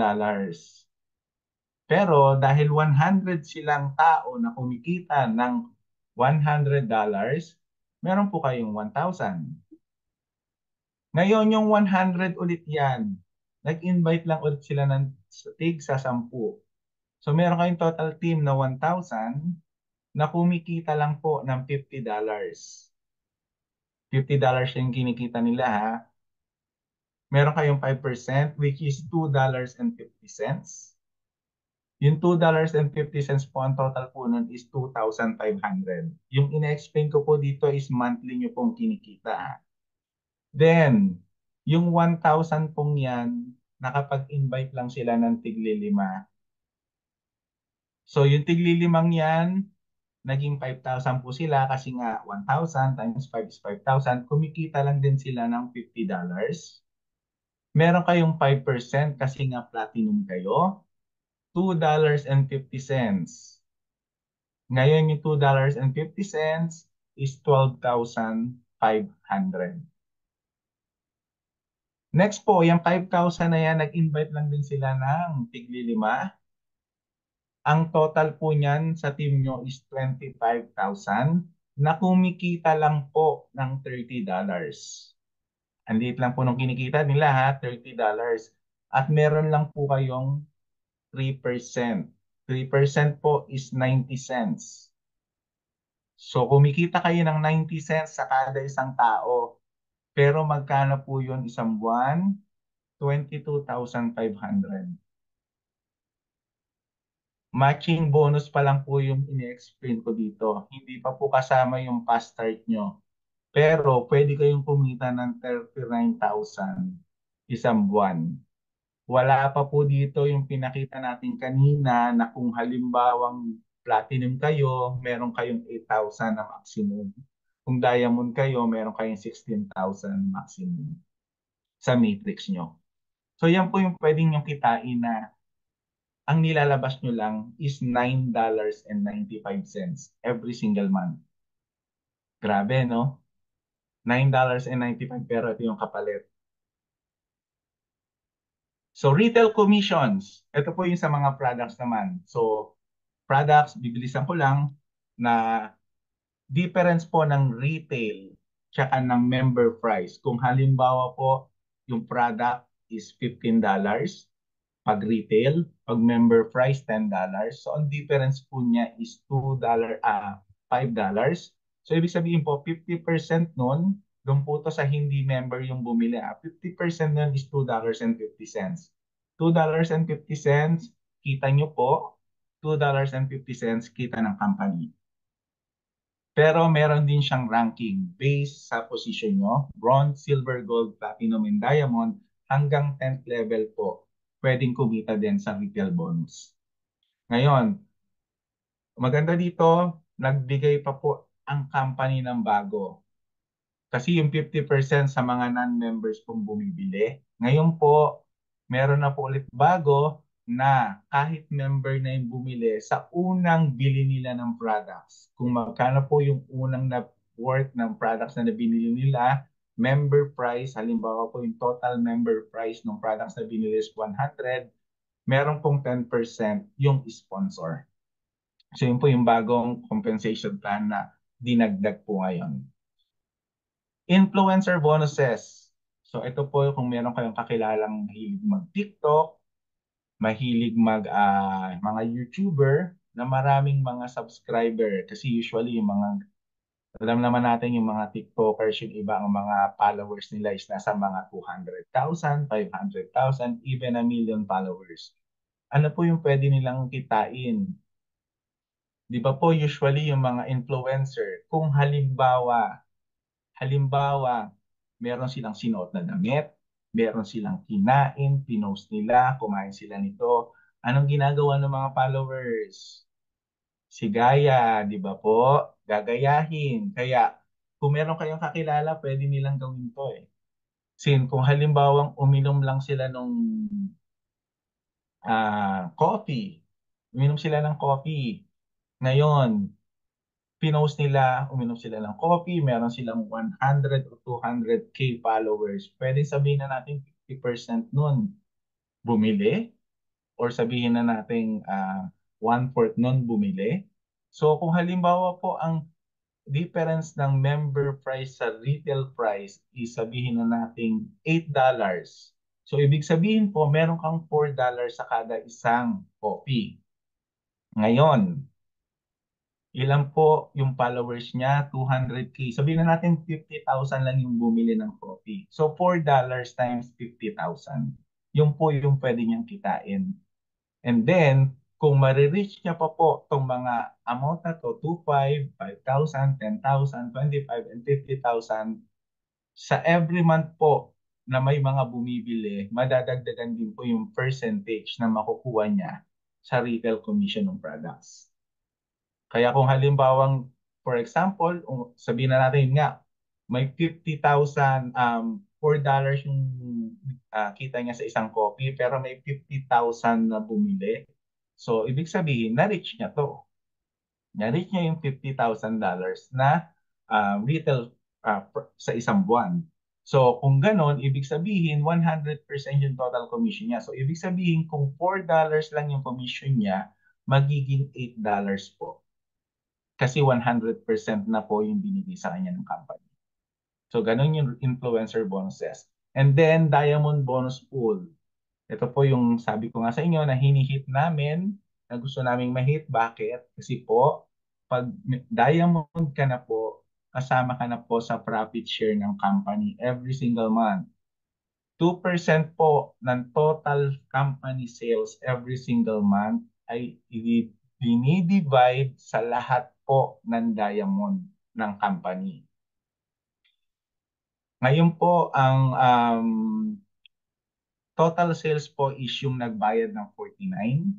Pero dahil 100 silang tao na kumikita ng $100, meron po kayong 1,000. Ngayon yung 100 ulit yan. Nag-invite lang ulit sila ng tig sa 10. So meron kayong total team na 1,000 na kumikita lang po ng $50. $50 yung kinikita nila ha. Meron kayong 5% which is $2.50. Yung $2.50 po ang total po nun is 2,500. Yung ina-explain ko po dito is monthly nyo pong kinikita. Then, yung 1,000 pong yan, nakapag-invite lang sila ng tigli-5. So, yung tigli-5 yan, naging 5,000 po sila kasi nga 1,000 times 5 is 5,000. Kumikita lang din sila ng $50. Meron kayong 5% kasi nga platinum kayo, $2.50. Ngayon yung $2.50, is 12,500. Next po, yung 5,000 na yan, nag-invite lang din sila ng tigli-5. Ang total po niyan sa team nyo is 25,000 na kumikita lang po ng $30. Ang liit lang po nung kinikita nila ha, $30. At meron lang po kayong 3%. 3% po is 90 cents. So kumikita kayo ng 90 cents sa kada isang tao. Pero magkano po yun isang buwan? 22,500. Matching bonus pa lang po yung ini-explain ko dito. Hindi pa po kasama yung past start nyo. Pero pwede kayong kumita ng 39,000 isang buwan. Wala pa po dito yung pinakita natin kanina na kung halimbawang platinum kayo, meron kayong 8,000 na maximum. Kung diamond kayo, meron kayong 16,000 maximum sa matrix nyo. So yan po yung pwedeng yung kitain na ang nilalabas nyo lang is $9.95 every single month. Grabe, no? $9.95 pero ito yung kapalit. So retail commissions, ito po yung sa mga products naman. So products, bibilisan ko lang na difference po ng retail tsaka ng member price. Kung halimbawa po yung product is $15, pag retail, pag member price $10. So ang difference po niya is $5. So ibig sabihin po 50% nun, doon po to sa hindi member yung bumili. 50% nun is $2.50. $2.50 kita nyo po, $2.50 kita ng company. Pero meron din siyang ranking based sa position nyo, bronze, silver, gold, platinum, and diamond, hanggang 10th level po, pwedeng kumita din sa retail bonus. Ngayon, maganda dito, nagbigay pa po ang company ng bago. Kasi yung 50% sa mga non-members pong bumibili. Ngayon po, meron na po ulit bago na kahit member na yung bumili sa unang bili nila ng products. Kung magkano po yung unang na worth ng products na binili nila, member price, halimbawa po yung total member price ng products na binili is 100, meron pong 10% yung sponsor. So yun po yung bagong compensation plan na dinagdag po ngayon. Influencer bonuses. So ito po kung meron kayong kakilalang mahilig mag-TikTok, mahilig mga YouTuber na maraming mga subscriber. Kasi usually yung mga, alam naman natin yung mga TikTokers, yung iba ang mga followers nila is nasa mga 200,000, 500,000, even a million followers. Ano po yung pwede nilang kitain? Di ba po usually yung mga influencer, kung halimbawa, meron silang sinuot na damit, meron silang kinain, pinost nila, kumain sila nito. Anong ginagawa ng mga followers? Sigaya, di ba po? Gagayahin. Kaya, kung meron kayong kakilala, pwede nilang gawin to eh. Kung halimbawang uminom lang sila nung coffee, uminom sila ng coffee, ngayon, pinost nila, uminom sila ng coffee, meron silang 100 o 200K followers. Pwede sabihin na natin 50% nun bumili or sabihin na natin 1/4 nun bumili. So kung halimbawa po ang difference ng member price sa retail price is sabihin na natin $8. So ibig sabihin po meron kang $4 sa kada isang coffee. Ngayon, ilan po yung followers niya? 200K. Sabihin na natin 50,000 lang yung bumili ng coffee. So $4 times 50,000. Yun po yung pwede niyang kitain. And then, kung marireach niya pa po itong mga amount na to, 2,500, 5,000, 10,000, 25, and 50,000, sa every month po na may mga bumibili, madadagdagan din po yung percentage na makukuha niya sa retail commission ng products. Kaya kung halimbawang, for example, sabihin na natin nga, may 50,000, $4 yung kita niya sa isang coffee, pero may 50,000 na bumili. So, ibig sabihin, na-reach niya to. Na-reach niya yung $50,000 na retail sa isang buwan. So kung ganon, ibig sabihin 100% yung total commission niya. So ibig sabihin kung $4 lang yung commission niya, magiging $8 po. Kasi 100% na po yung binigay sa kanya ng company. So ganon yung influencer bonuses. And then diamond bonus pool. Ito po yung sabi ko nga sa inyo na hinihit namin, na gusto naming mahit. Bakit? Kasi po, pag diamond ka na po, kasama ka na po sa profit share ng company every single month. 2% po ng total company sales every single month ay dinidivide sa lahat po ng diamond ng company. Ngayon po, ang total sales po is yung nagbayad ng 49,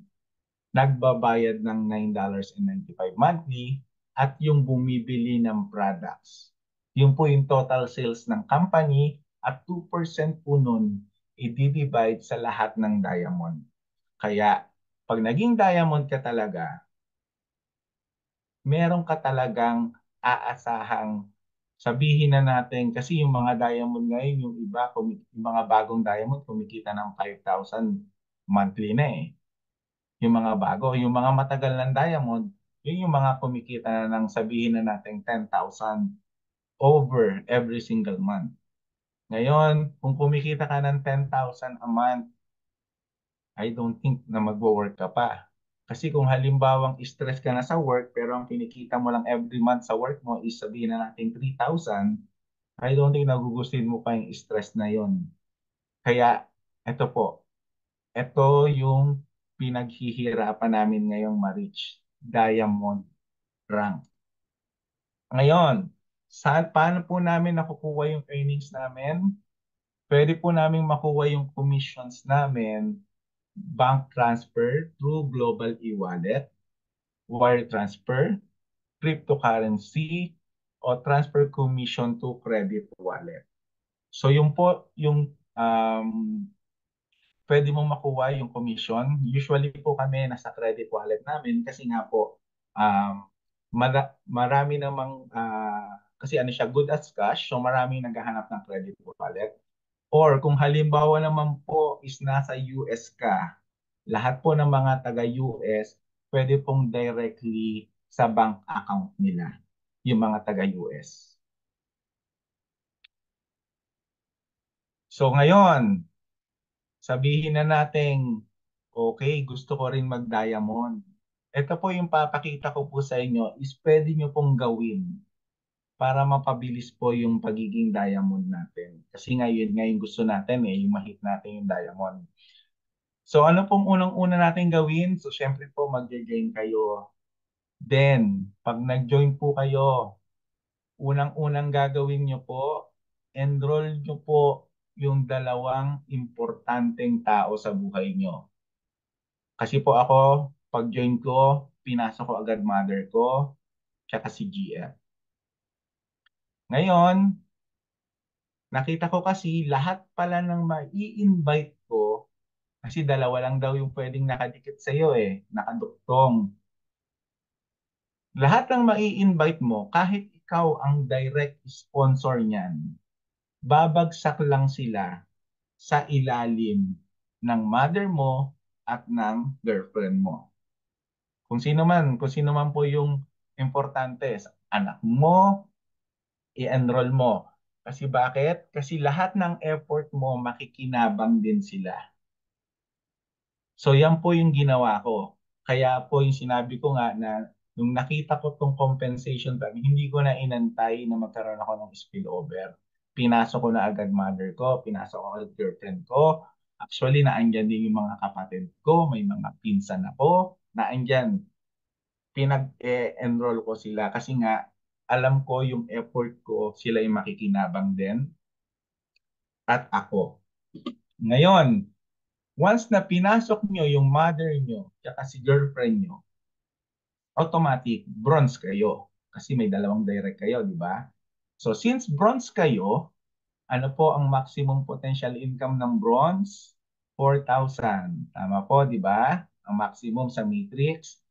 nagbabayad ng $9.95 monthly, at yung bumibili ng products. Yun po yung total sales ng company at 2% po nun i-divide sa lahat ng diamond. Kaya pag naging diamond ka talaga, meron ka talagang aasahang sabihin na natin kasi yung mga diamond ngayon, yung iba, yung mga bagong diamond, kumikita ng 5,000 monthly na eh. Yung mga bago, yung mga matagal ng diamond, yun yung mga kumikita na ng sabihin na natin 10,000 over every single month. Ngayon, kung kumikita ka ng 10,000 a month, I don't think na magwo-work ka pa. Kasi kung halimbawang stress ka na sa work, pero ang kinikita mo lang every month sa work mo is sabihin na natin 3,000, I don't think nagugustuhin mo pa yung stress na yon. Kaya, eto po, ito yung pinaghihirapan namin ngayong ma-reach diamond rank. Ngayon, paano po namin nakukuha yung earnings namin? Pwede po namin makuha yung commissions namin bank transfer through global e-wallet, wire transfer, cryptocurrency, o transfer commission to credit wallet. So yung po yung pwede mong makuha yung commission. Usually po kami nasa credit wallet namin kasi nga po marami namang kasi ano siya, good as cash, so marami naghahanap ng credit wallet. Or kung halimbawa naman po is nasa US ka, lahat po ng mga taga-US pwede pong directly sa bank account nila, yung mga taga-US. So ngayon, sabihin na natin, okay, gusto ko rin mag-diamond. Ito po yung papakita ko po sa inyo is pwede nyo pong gawin para mapabilis po yung pagiging diamond natin. Kasi ngayon gusto natin yung mahit natin yung diamond. So ano pong unang-una natin gawin? So syempre po mag-join kayo. Then, pag nag-join po kayo, unang-unang gagawin nyo po, enroll nyo po yung dalawang importanteng tao sa buhay nyo. Kasi po ako, pag-join ko, pinasok ko agad mother ko, tsaka si GF. Ngayon, nakita ko kasi lahat pala ng mai-invite ko, kasi dalawa lang daw yung pwedeng nakadikit sa'yo nakaduktong. Lahat ng mai-invite mo, kahit ikaw ang direct sponsor niyan, babagsak lang sila sa ilalim ng mother mo at ng girlfriend mo. Kung sino man po yung importante, anak mo, i-enroll mo. Kasi bakit? Kasi lahat ng effort mo, makikinabang din sila. So yan po yung ginawa ko. Kaya po yung sinabi ko nga na nung nakita ko tong compensation plan, hindi ko na inantay na magkaroon ako ng spillover. Pinasok ko na agad mother ko, pinasok ko agad girlfriend ko. Actually, naandyan din yung mga kapatid ko, may mga pinsan ako, naandyan. Pinag-enroll ko sila kasi nga alam ko yung effort ko, sila yung makikinabang din at ako. Ngayon, once na pinasok nyo yung mother nyo at si girlfriend nyo, automatic bronze kayo. Kasi may dalawang direct kayo, di ba? So since bronze kayo, ano po ang maximum potential income ng bronze? 4,000. Tama po, di ba? Ang maximum sa matrix.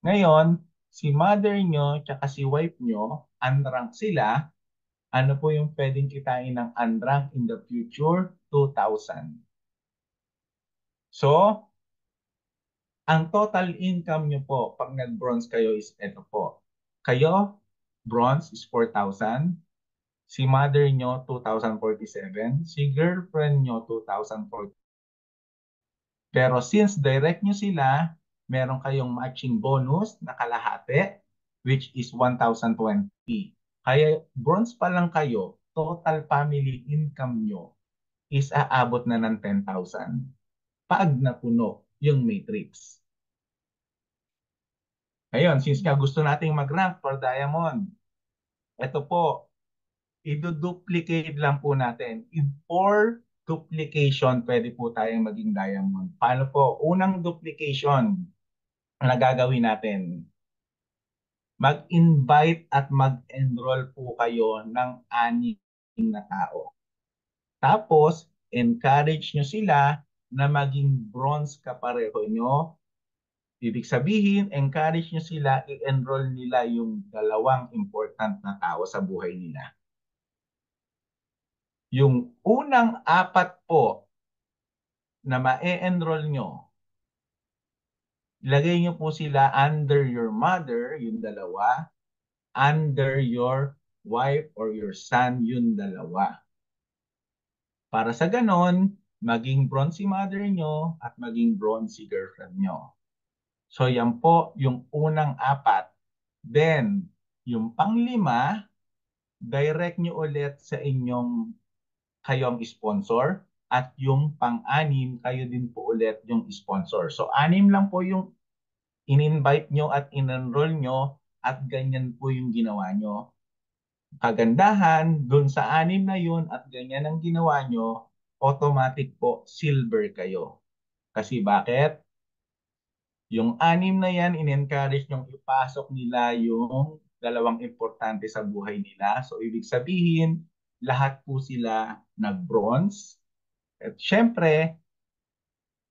Ngayon, si mother nyo tsaka si wife nyo, unrank sila, ano po yung pwedeng kitain ng unrank in the future? 2,000. So, ang total income nyo po pag nag-bronze kayo is ito po. Kayo, bronze is 4,000. Si mother nyo, 2,047. Si girlfriend nyo, 2,040. Pero since direct nyo sila, meron kayong matching bonus na kalahati, which is 1,020. Kaya bronze pa lang kayo, total family income nyo is aabot na ng 10,000 pag napuno yung matrix. Ngayon, since nga gusto nating mag-rank for diamond, ito po, i-duplicate lang po natin. For duplication, pwede po tayong maging diamond. Paano po? Unang duplication na gagawin natin, mag-invite at mag-enroll po kayo ng 6 na tao. Tapos, encourage nyo sila na maging bronze kapareho nyo. Ibig sabihin, encourage nyo sila, i-enroll nila yung 2 important na tao sa buhay nila. Yung unang 4 po na ma-enroll nyo, ilagay nyo po sila under your mother, yung 2, under your wife or your son, yung 2. Para sa ganon, maging bronze si mother nyo at maging bronze si girlfriend nyo. So yan po yung unang 4. Then, yung pang-5, direct nyo ulit sa inyong kayong sponsor at yung pang-6, kayo din po ulit yung sponsor. So 6 lang po yung in-invite nyo at in-enroll nyo at ganyan po yung ginawa nyo. Kagandahan, dun sa 6 na yun at ganyan ang ginawa nyo, automatic po silver kayo. Kasi bakit? Yung 6 na yan, in-encourage nyong ipasok nila yung 2 importante sa buhay nila. So, ibig sabihin, lahat po sila nag-bronze. At syempre,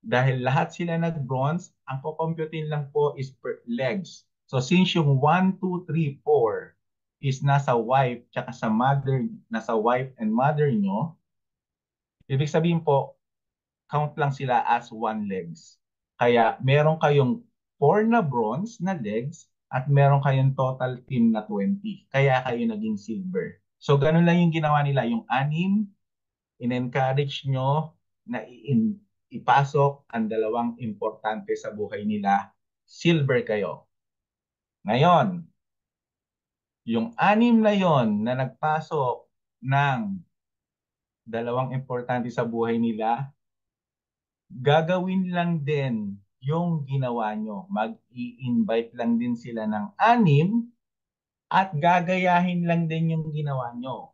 dahil lahat sila nag-bronze, ang kukomputin lang po is per legs. So, since yung 1, 2, 3, 4 is nasa wife, tsaka sa mother, nasa wife and mother nyo, ibig sabihin po, count lang sila as 1 legs. Kaya meron kayong 4 na bronze na legs at meron kayong total team na 20. Kaya kayo naging silver. So ganun lang yung ginawa nila. Yung 6, in-encourage nyo na ipasok ang 2 importante sa buhay nila. Silver kayo. Ngayon, yung 6 na yon na nagpasok ng 2 importante sa buhay nila, gagawin lang din yung ginawa nyo. Mag-i-invite lang din sila ng 6 at gagayahin lang din yung ginawa nyo.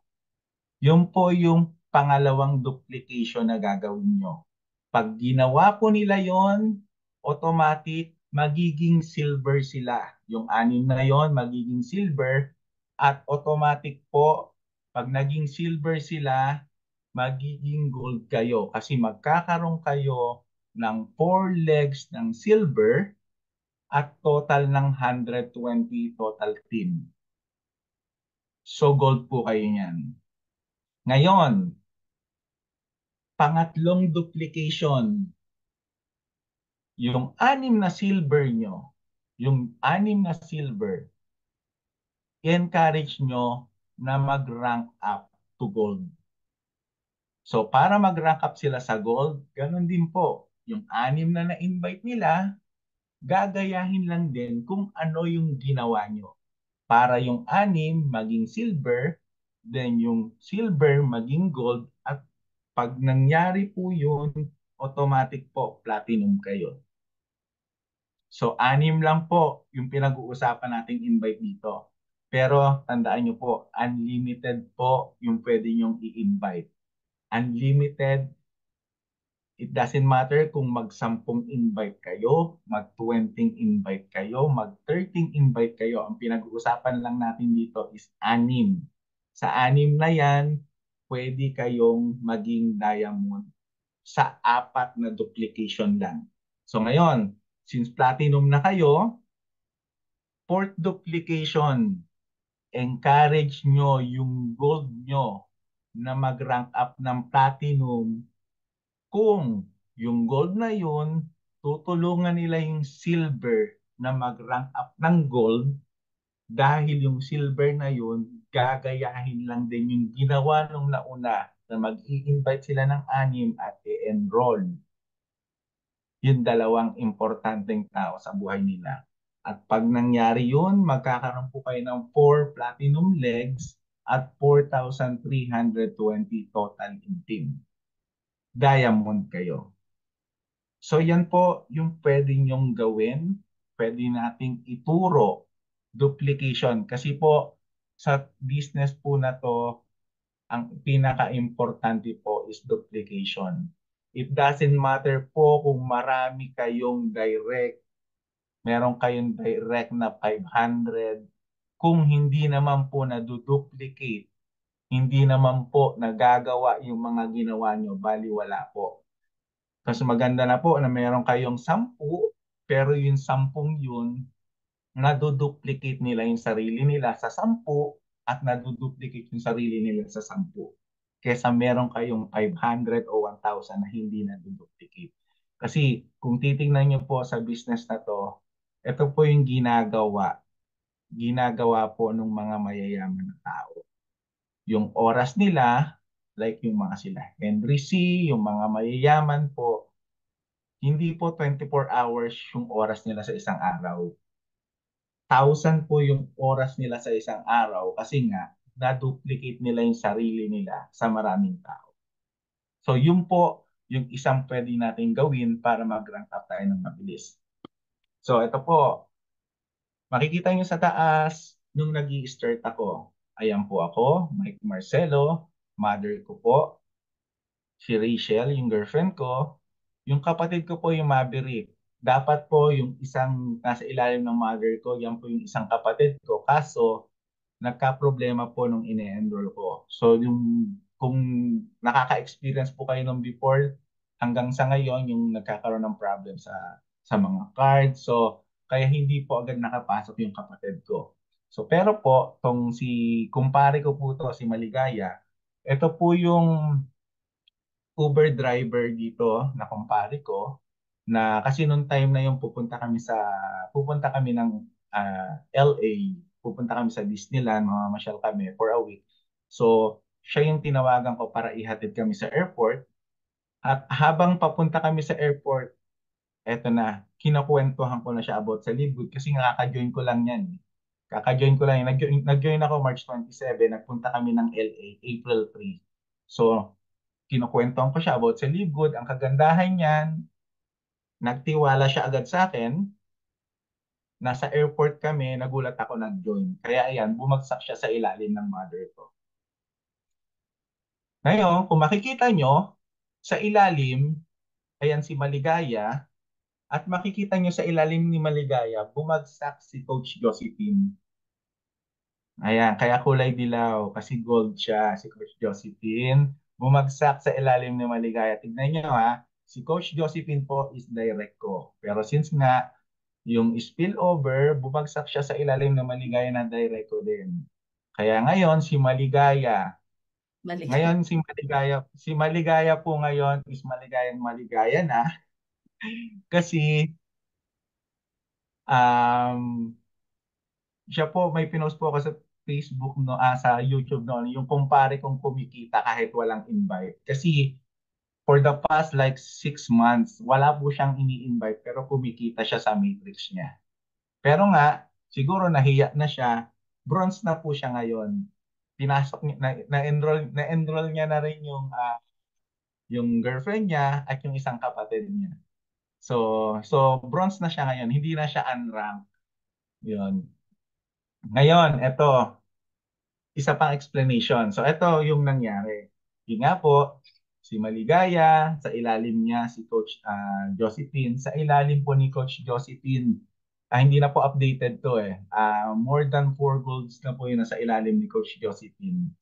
Yun po yung pangalawang duplication na gagawin nyo. Pag ginawa po nila yon, automatic magiging silver sila. Yung 6 na yon magiging silver at automatic po pag naging silver sila, magiging gold kayo kasi magkakaroon kayo ng 4 legs ng silver at total ng 120 total team. So gold po kayo niyan. Ngayon, pangatlong duplication, yung 6 na silver nyo, yung 6 na silver, encourage nyo na mag-rank up to gold. So para mag-rank up sila sa gold, ganun din po. Yung 6 na na-invite nila, gagayahin lang din kung ano yung ginawa nyo. Para yung 6 maging silver, then yung silver maging gold, at pag nangyari po yun, automatic po platinum kayo. So 6 lang po yung pinag-uusapan nating invite dito. Pero tandaan nyo po, unlimited po yung pwede nyong i-invite. Unlimited. It doesn't matter kung mag-10 invite kayo, mag-20 invite kayo, mag-30 invite kayo. Ang pinag-uusapan lang natin dito is 6. Sa 6 na yan, pwede kayong maging diamond sa 4 na duplication lang. So ngayon, since platinum na kayo, Port duplication, encourage nyo yung gold nyo na mag-rank up ng platinum kung yung gold na yun, tutulungan nila yung silver na mag-rank up ng gold dahil yung silver na yun, gagayahin lang din yung ginawa nung nauna na mag-i-invite sila ng anim at i-enroll yung dalawang importanteng tao sa buhay nila. At pag nangyari yun, magkakaroon po kayo ng 4 platinum legs at 4,320 total in team. Diamond kayo. So yan po yung pwede nyong gawin. Pwede nating ituro duplication. Kasi po sa business po na to, ang pinaka-importante po is duplication. It doesn't matter po kung marami kayong direct, meron kayong direct na 500, kung hindi naman po na-duplicate, hindi naman po nagagawa yung mga ginawa nyo, bali wala po. Kasi maganda na po na meron kayong 10, pero yung 10 yun, naduduplicate nila yung sarili nila sa 10 at naduduplicate yung sarili nila sa 10. Kesa meron kayong 500 o 1,000 na hindi naduduplicate. Kasi kung titingnan nyo po sa business na to, ito po yung ginagawa po ng mga mayayaman na tao. Yung oras nila, like yung mga sila Henry C., yung mga mayayaman po, hindi po 24 hours yung oras nila sa isang araw. 1,000 po yung oras nila sa isang araw kasi nga, na-duplicate nila yung sarili nila sa maraming tao. So yun po yung isang pwede natin gawin para mag-rank up tayo ng mabilis. So ito po, makikita nyo sa taas, nung nag start ako, ayan po ako, Mike Marcelo, mother ko po, si Rachel, yung girlfriend ko, yung kapatid ko po yung Maverick. Dapat po yung isang nasa ilalim ng mother ko, yan po yung isang kapatid ko. Kaso, nagka-problema po nung ine-enroll ko. So, kung nakaka-experience po kayo nung before, hanggang sa ngayon, yung nagkakaroon ng problem sa mga cards. So, kaya hindi po agad nakapasok yung kapatid ko. So, pero po, si kumpare ko po to, si Maligaya, ito po yung Uber driver dito na kumpare ko na kasi nung time na yung pupunta kami ng LA, pupunta kami sa Disneyland, mamamasyal kami for a week. So, siya yung tinawagan ko para ihatid kami sa airport. At habang papunta kami sa airport, eto na, kinakwentuhan ko na siya about sa Libwood kasi nga kaka-join ko lang yan. Kaka-join ko lang yan. Nag-join ako March 27, nagpunta kami ng LA, April 3. So, kinukwentuhan ko siya about sa Libwood. Ang kagandahan niyan, nagtiwala siya agad sa akin. Nasa airport kami, nagulat ako nag-join. Kaya ayan, bumagsak siya sa ilalim ng mother ko. Ngayon, kung makikita nyo, sa ilalim, ayan si Maligaya, at makikita nyo sa ilalim ni Maligaya, bumagsak si Coach Josephine. Ayan, kaya kulay dilaw kasi gold siya, si Coach Josephine. Bumagsak sa ilalim ni Maligaya. Tignan nyo ha, si Coach Josephine po is direct ko. Pero since nga, yung spillover, bumagsak siya sa ilalim ng Maligaya na direct ko din. Kaya ngayon, si Maligaya. Mali. Ngayon, si Maligaya po ngayon is maligayang maligaya na. Kasi, um, siya po, may pinost po ako sa Facebook no, sa YouTube noon, yung kumpare kong kumikita kahit walang invite. Kasi for the past like 6 months, wala po siyang ini-invite pero kumikita siya sa matrix niya. Pero nga, siguro nahiya na siya, bronze na po siya ngayon. Pinasok niya, na-enroll niya na rin yung girlfriend niya at yung isang kapatid niya. So bronze na siya ngayon, hindi na siya unranked. Yun. Ngayon, isa pang explanation. So ito yung nangyari. Yung nga po, si Maligaya, sa ilalim niya si Coach Josephine, sa ilalim po ni Coach Josephine, hindi na po updated to eh. More than 4 golds na po yun sa ilalim ni Coach Josephine.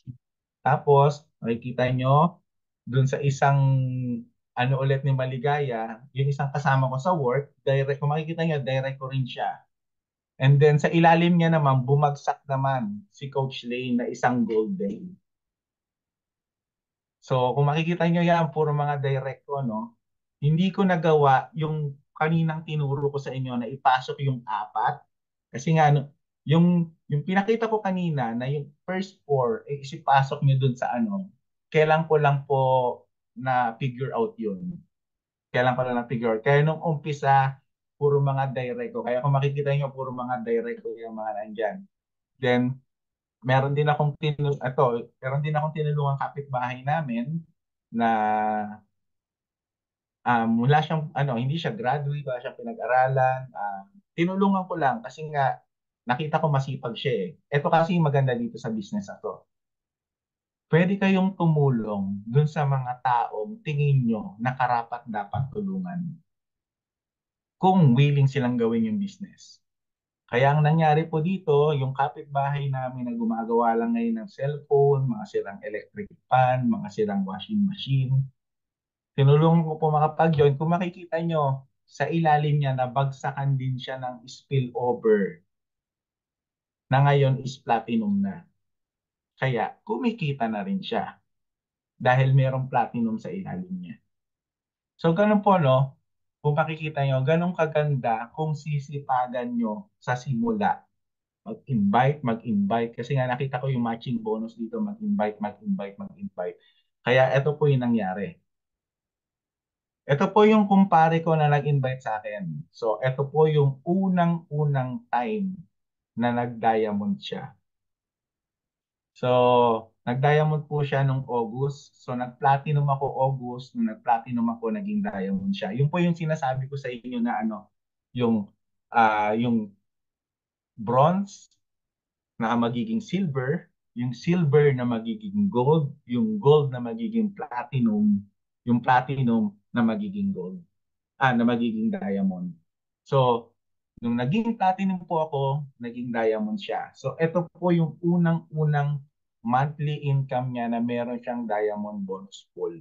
Tapos, makikita nyo, dun sa isang ano ulit ni Maligaya, yung isang kasama ko sa work, direct, kung makikita nyo, direct ko rin siya. And then sa ilalim niya naman, bumagsak naman si Coach Lane na isang gold din. So kung makikita nyo yan, puro mga direct ko, no? Hindi ko nagawa yung kaninang tinuro ko sa inyo na ipasok yung apat. Kasi nga, no, yung pinakita ko kanina na yung first four, eh, isipasok nyo dun sa ano, kailan ko lang po na figure out yun. Kailan ko lang na figure out. Kaya nung umpisa, puro mga direct ko. Kaya kung makikita nyo, puro mga direct ko yung mga nandyan. Then, meron din akong tinulungan kapitbahay namin na wala siyang hindi siya graduate, wala siyang pinag-aralan. Tinulungan ko lang kasi nga nakita ko masipag siya eh. Ito kasi yung maganda dito sa business na to. Pwede kayong tumulong dun sa mga taong tingin nyo na karapat dapat tulungan kung willing silang gawin yung business. Kaya ang nangyari po dito, yung kapitbahay namin na gumagawa lang ngayon ng cellphone, mga sirang electric fan, mga sirang washing machine, tinulungan ko po makapag-join. Kung makikita nyo, sa ilalim niya, nabagsakan din siya ng spillover na ngayon is platinum na. Kaya kumikita na rin siya dahil merong platinum sa ilalim niya. So ganun po, no? Kung makikita nyo, ganun kaganda kung sisipagan nyo sa simula. Mag-invite. Kasi nga nakita ko yung matching bonus dito, mag-invite. Kaya ito po yung nangyari. Ito po yung kumpare ko na nag-invite sa akin. So, ito po yung unang-unang time na nag-diamond siya. So, nag-diamond po siya nung August. So, nag-platinum ako August. Nung nag-platinum ako, naging diamond siya. Yun po yung sinasabi ko sa inyo na yung bronze na magiging silver, yung silver na magiging gold, yung gold na magiging platinum, yung platinum na magiging gold, na magiging diamond. So, nung naging platinum po ako, naging diamond siya. So, ito po yung unang-unang monthly income niya na meron siyang diamond bonus pool.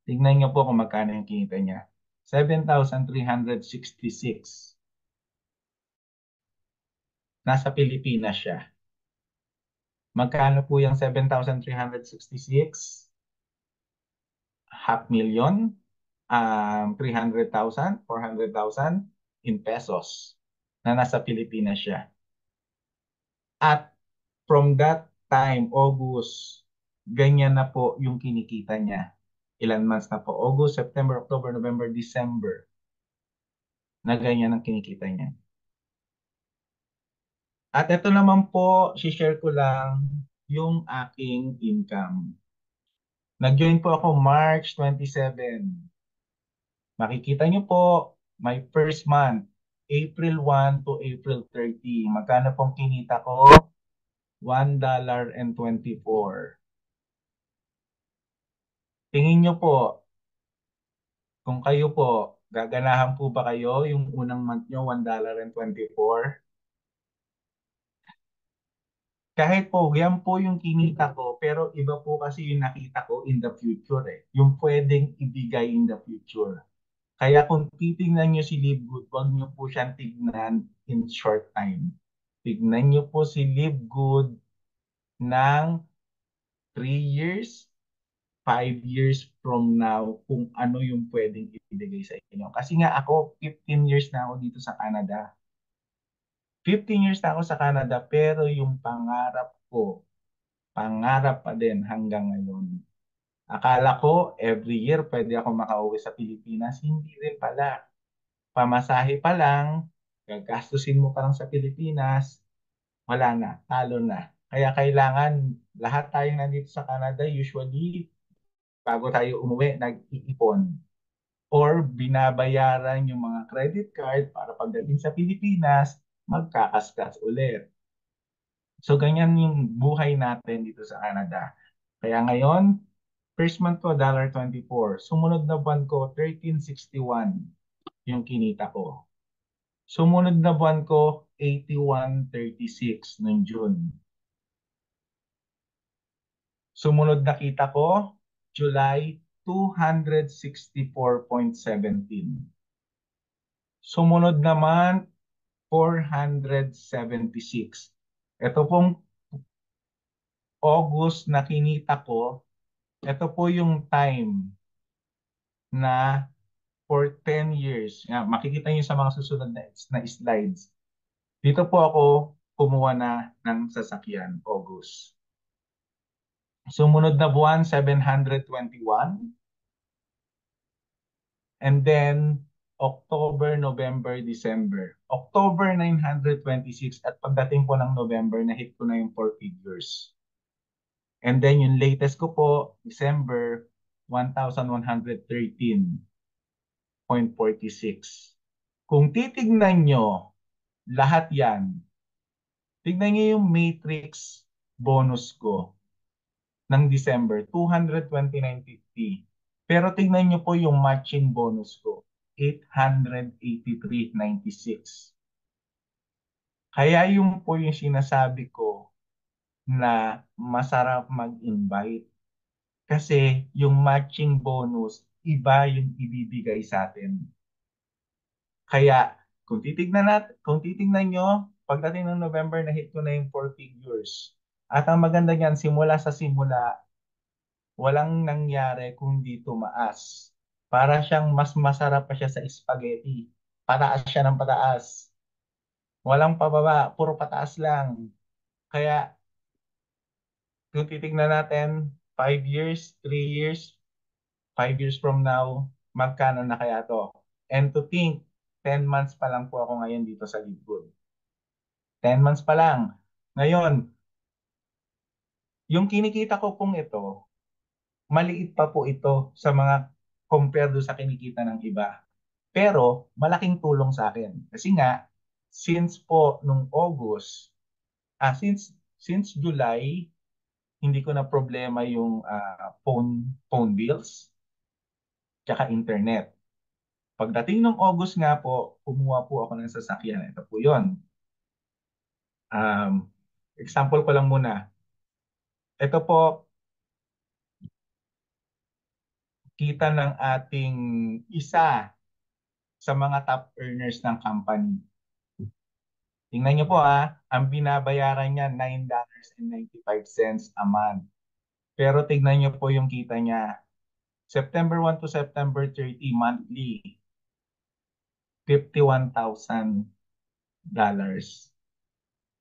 Tingnan niyo po kung magkano yung kinita niya. 7,366. Nasa Pilipinas siya. Magkano po yung 7,366? Half million, 300,000, 400,000 in pesos na nasa Pilipinas siya. At from that time, August, ganyan na po yung kinikita niya. Ilan months na po? August, September, October, November, December. Na ganyan ang kinikita niya. At ito naman po, share ko lang yung aking income. Nag-join po ako March 27. Makikita niyo po, my first month, April 1 to April 30. Magkano pong kinita ko? $1.24. Tingin niyo po, kung kayo po, gaganahan po ba kayo yung unang month nyo, $1.24? Kahit po, yan po yung kinita ko, pero iba po kasi yung nakita ko in the future eh. Yung pwedeng ibigay in the future. Kaya kung titingnan nyo si Live Good, huwag nyo po siyang tignan in short time. Tignan nyo po si Live Good ng 3 years, 5 years from now kung ano yung pwedeng ibigay sa inyo. Kasi nga ako, 15 years na ako dito sa Canada. 15 years na ako sa Canada pero yung pangarap ko, pangarap pa din hanggang ngayon. Akala ko every year pwede ako makauwi sa Pilipinas. Hindi rin pala. Pamasahe pa lang, gagastusin mo pa lang sa Pilipinas, wala na, talo na. Kaya kailangan lahat tayong nandito sa Canada, usually, bago tayo umuwi, nag-iipon. Or binabayaran yung mga credit card para pagdating sa Pilipinas, magkakaskas ulit. So, ganyan yung buhay natin dito sa Canada. Kaya ngayon, first month ko, $1.24. Sumunod na buwan ko, 13.61 yung kinita ko. Sumunod na buwan ko, 81.36 noong June. Sumunod na kita ko, July, 264.17. Sumunod naman, 476. Ito pong August na kinita ko, ito po yung time na for 10 years. Nga, makikita niyo sa mga susunod na slides. Dito po ako kumuha na ng sasakyan, August. Sumunod na buwan, 721. And then, October, November, December. October, 926. At pagdating po ng November, na-hit ko na yung 4 figures. And then, yung latest ko po, December, 1,113.46. Kung titignan nyo, lahat yan, tignan nyo yung matrix bonus ko ng December, 229.50. Pero tignan nyo po yung matching bonus ko, 883.96. Kaya yung po yung sinasabi ko na masarap mag-invite. Kasi yung matching bonus, iba yung ibibigay sa atin. Kaya kung titignan nyo, pagdating ng November na hit ko na yung 4 figures. At ang maganda niyan, simula sa simula, walang nangyari kundi tumaas. Para siyang mas masarap pa siya sa spaghetti. Pataas siya ng pataas. Walang pababa, puro pataas lang. Kaya kung titignan natin, 5 years, 3 years, 5 years from now, magkano na kaya to? And to think, 10 months pa lang po ako ngayon dito sa Lidgood. 10 months pa lang. Ngayon, yung kinikita ko pong ito, maliit pa po ito sa mga compared sa kinikita ng iba. Pero malaking tulong sa akin. Kasi nga, since po nung August, since July, hindi ko na problema yung phone bills tsaka internet. Pagdating ng August nga po, kumuha po ako ng sasakyan. Ito po yun. Um, Example ko lang muna. Ito po, kita ng ating isa sa mga top earners ng company. Tingnan niyo po ang binabayaran niya $9.95 a month. Pero tingnan niyo po yung kita niya. September 1 to September 30 monthly, $51,000.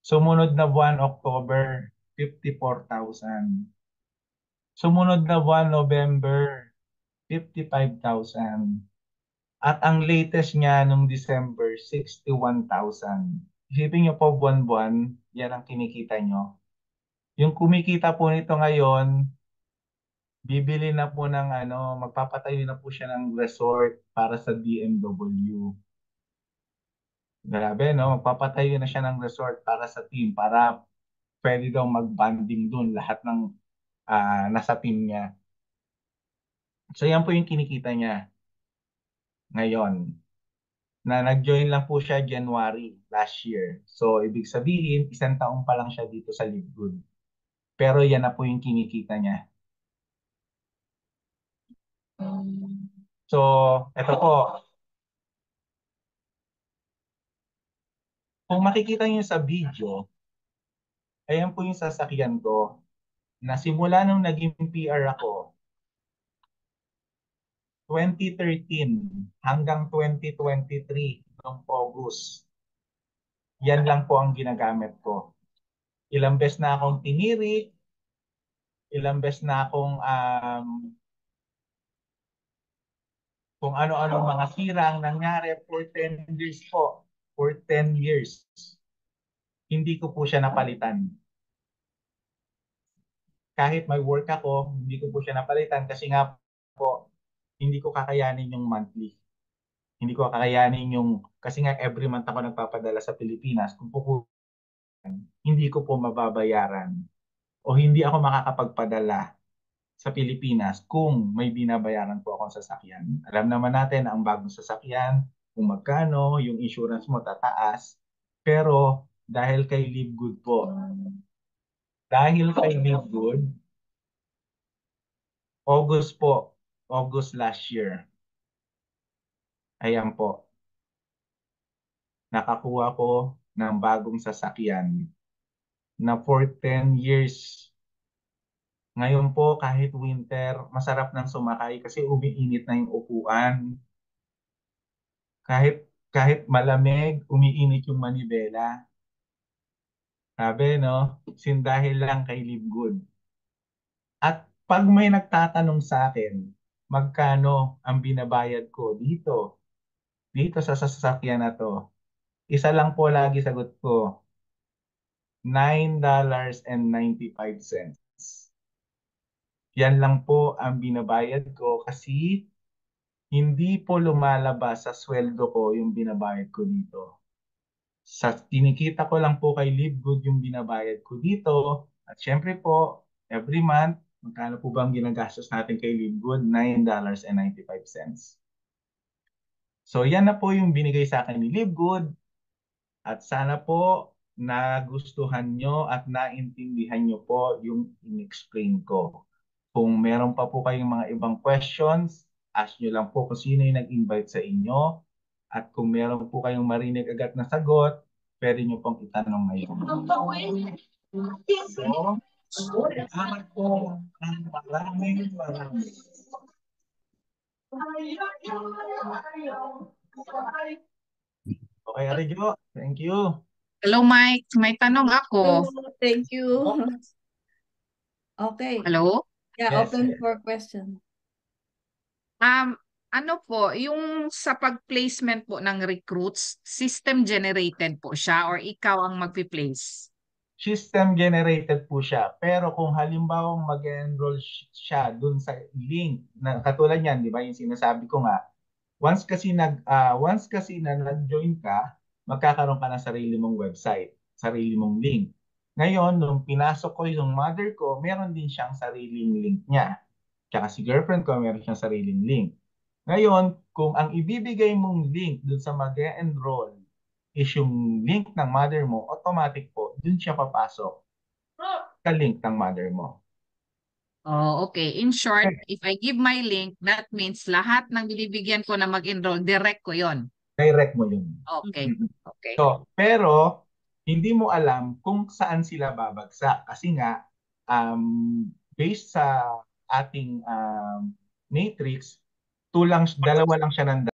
Sumunod na buwan, October, 54,000. Sumunod na buwan, November, 55,000. At ang latest niya nung December, 61,000. Isipin niyo po buwan-buwan, yan ang kinikita niyo. Yung kumikita po nito ngayon, bibili na po ng magpapatayo na po siya ng resort para sa DMW. Grabe, no? Magpapatayo na siya ng resort para sa team, para pwede daw mag-banding dun lahat ng nasa team niya. So yan po yung kinikita niya ngayon. Na nag-join lang po siya January last year. So ibig sabihin, isang taon pa lang siya dito sa Livegood. Pero yan na po yung kinikita niya. So, eto po. Kung makikita niyo sa video, ayan po yung sasakyan ko na simula nung naging PR ako, 2013 hanggang 2023 noong August. Yan lang po ang ginagamit ko. Ilang beses na akong tinirik, ilang beses na akong kung ano-ano mga sira ang nangyari for 10 years po. For 10 years. Hindi ko po siya napalitan. Kahit may work ako, hindi ko po siya napalitan kasi nga po, hindi ko kakayanin yung monthly. Hindi ko kakayanin yung, kasi nga every month ako nagpapadala sa Pilipinas. Kung po hindi ko po mababayaran o hindi ako makakapagpadala sa Pilipinas kung may binabayaran po akong sasakyan. Alam naman natin ang bagong sasakyan, kung magkano, yung insurance mo tataas. Pero dahil kay Live Good po, dahil kay Live Good, August po, August last year. Ayan po. nakakuha ko ng bagong sasakyan na for 10 years. Ngayon po, kahit winter, masarap nang sumakay kasi umiinit na yung upuan. Kahit kahit malamig, umiinit yung manibela. Sabi, no? Dahil lang kay Live Good. At pag may nagtatanong sa akin, magkano ang binabayad ko dito sa sasakyan na to, isa lang po lagi sagot ko, $9.95. Yan lang po ang binabayad ko kasi hindi po lumalabas sa sweldo ko yung binabayad ko dito. Sa tinikita ko lang po kay Live Good yung binabayad ko dito. At syempre po, every month, magkano po ba ang ginagastos natin kay Live Good? $9.95. So yan na po yung binigay sa akin ni Live Good. At sana po nagustuhan nyo at naintindihan nyo po yung in-explain ko. Kung meron pa po kayong mga ibang questions, ask nyo lang po kung sino yung nag-invite sa inyo. At kung meron po kayong marinig agad na sagot, pwede nyo pong itanong ngayon. So, salamat po ng maraming. Okay, Arigyo. Thank you. Hello, Mike. May tanong ako. Thank you. Okay. Hello? Yeah, Yes, open yes. for question. Ano po, yung sa pag-placement po ng recruits, system generated po siya or ikaw ang magpi-place? System generated po siya. Pero kung halimbawa mag-enroll siya dun sa link na katulad niyan, 'di ba? Yung sinasabi ko nga, once kasi na nag-join ka, magkakaroon ka ng sarili mong website, sarili mong link. Ngayon, nung pinasok ko yung mother ko, meron din siyang sariling link niya. Tsaka si girlfriend ko, meron siyang sariling link. Ngayon, kung ang ibibigay mong link dun sa mag-enroll is yung link ng mother mo, automatic po, dun siya papasok sa link ng mother mo. Oh, okay. In short, if I give my link, that means lahat ng binibigyan ko na mag-enroll, direct ko yon. Direct mo yun. Okay. Okay. So, pero, hindi mo alam kung saan sila babagsak. Kasi nga, based sa ating matrix, dalawa lang siya ng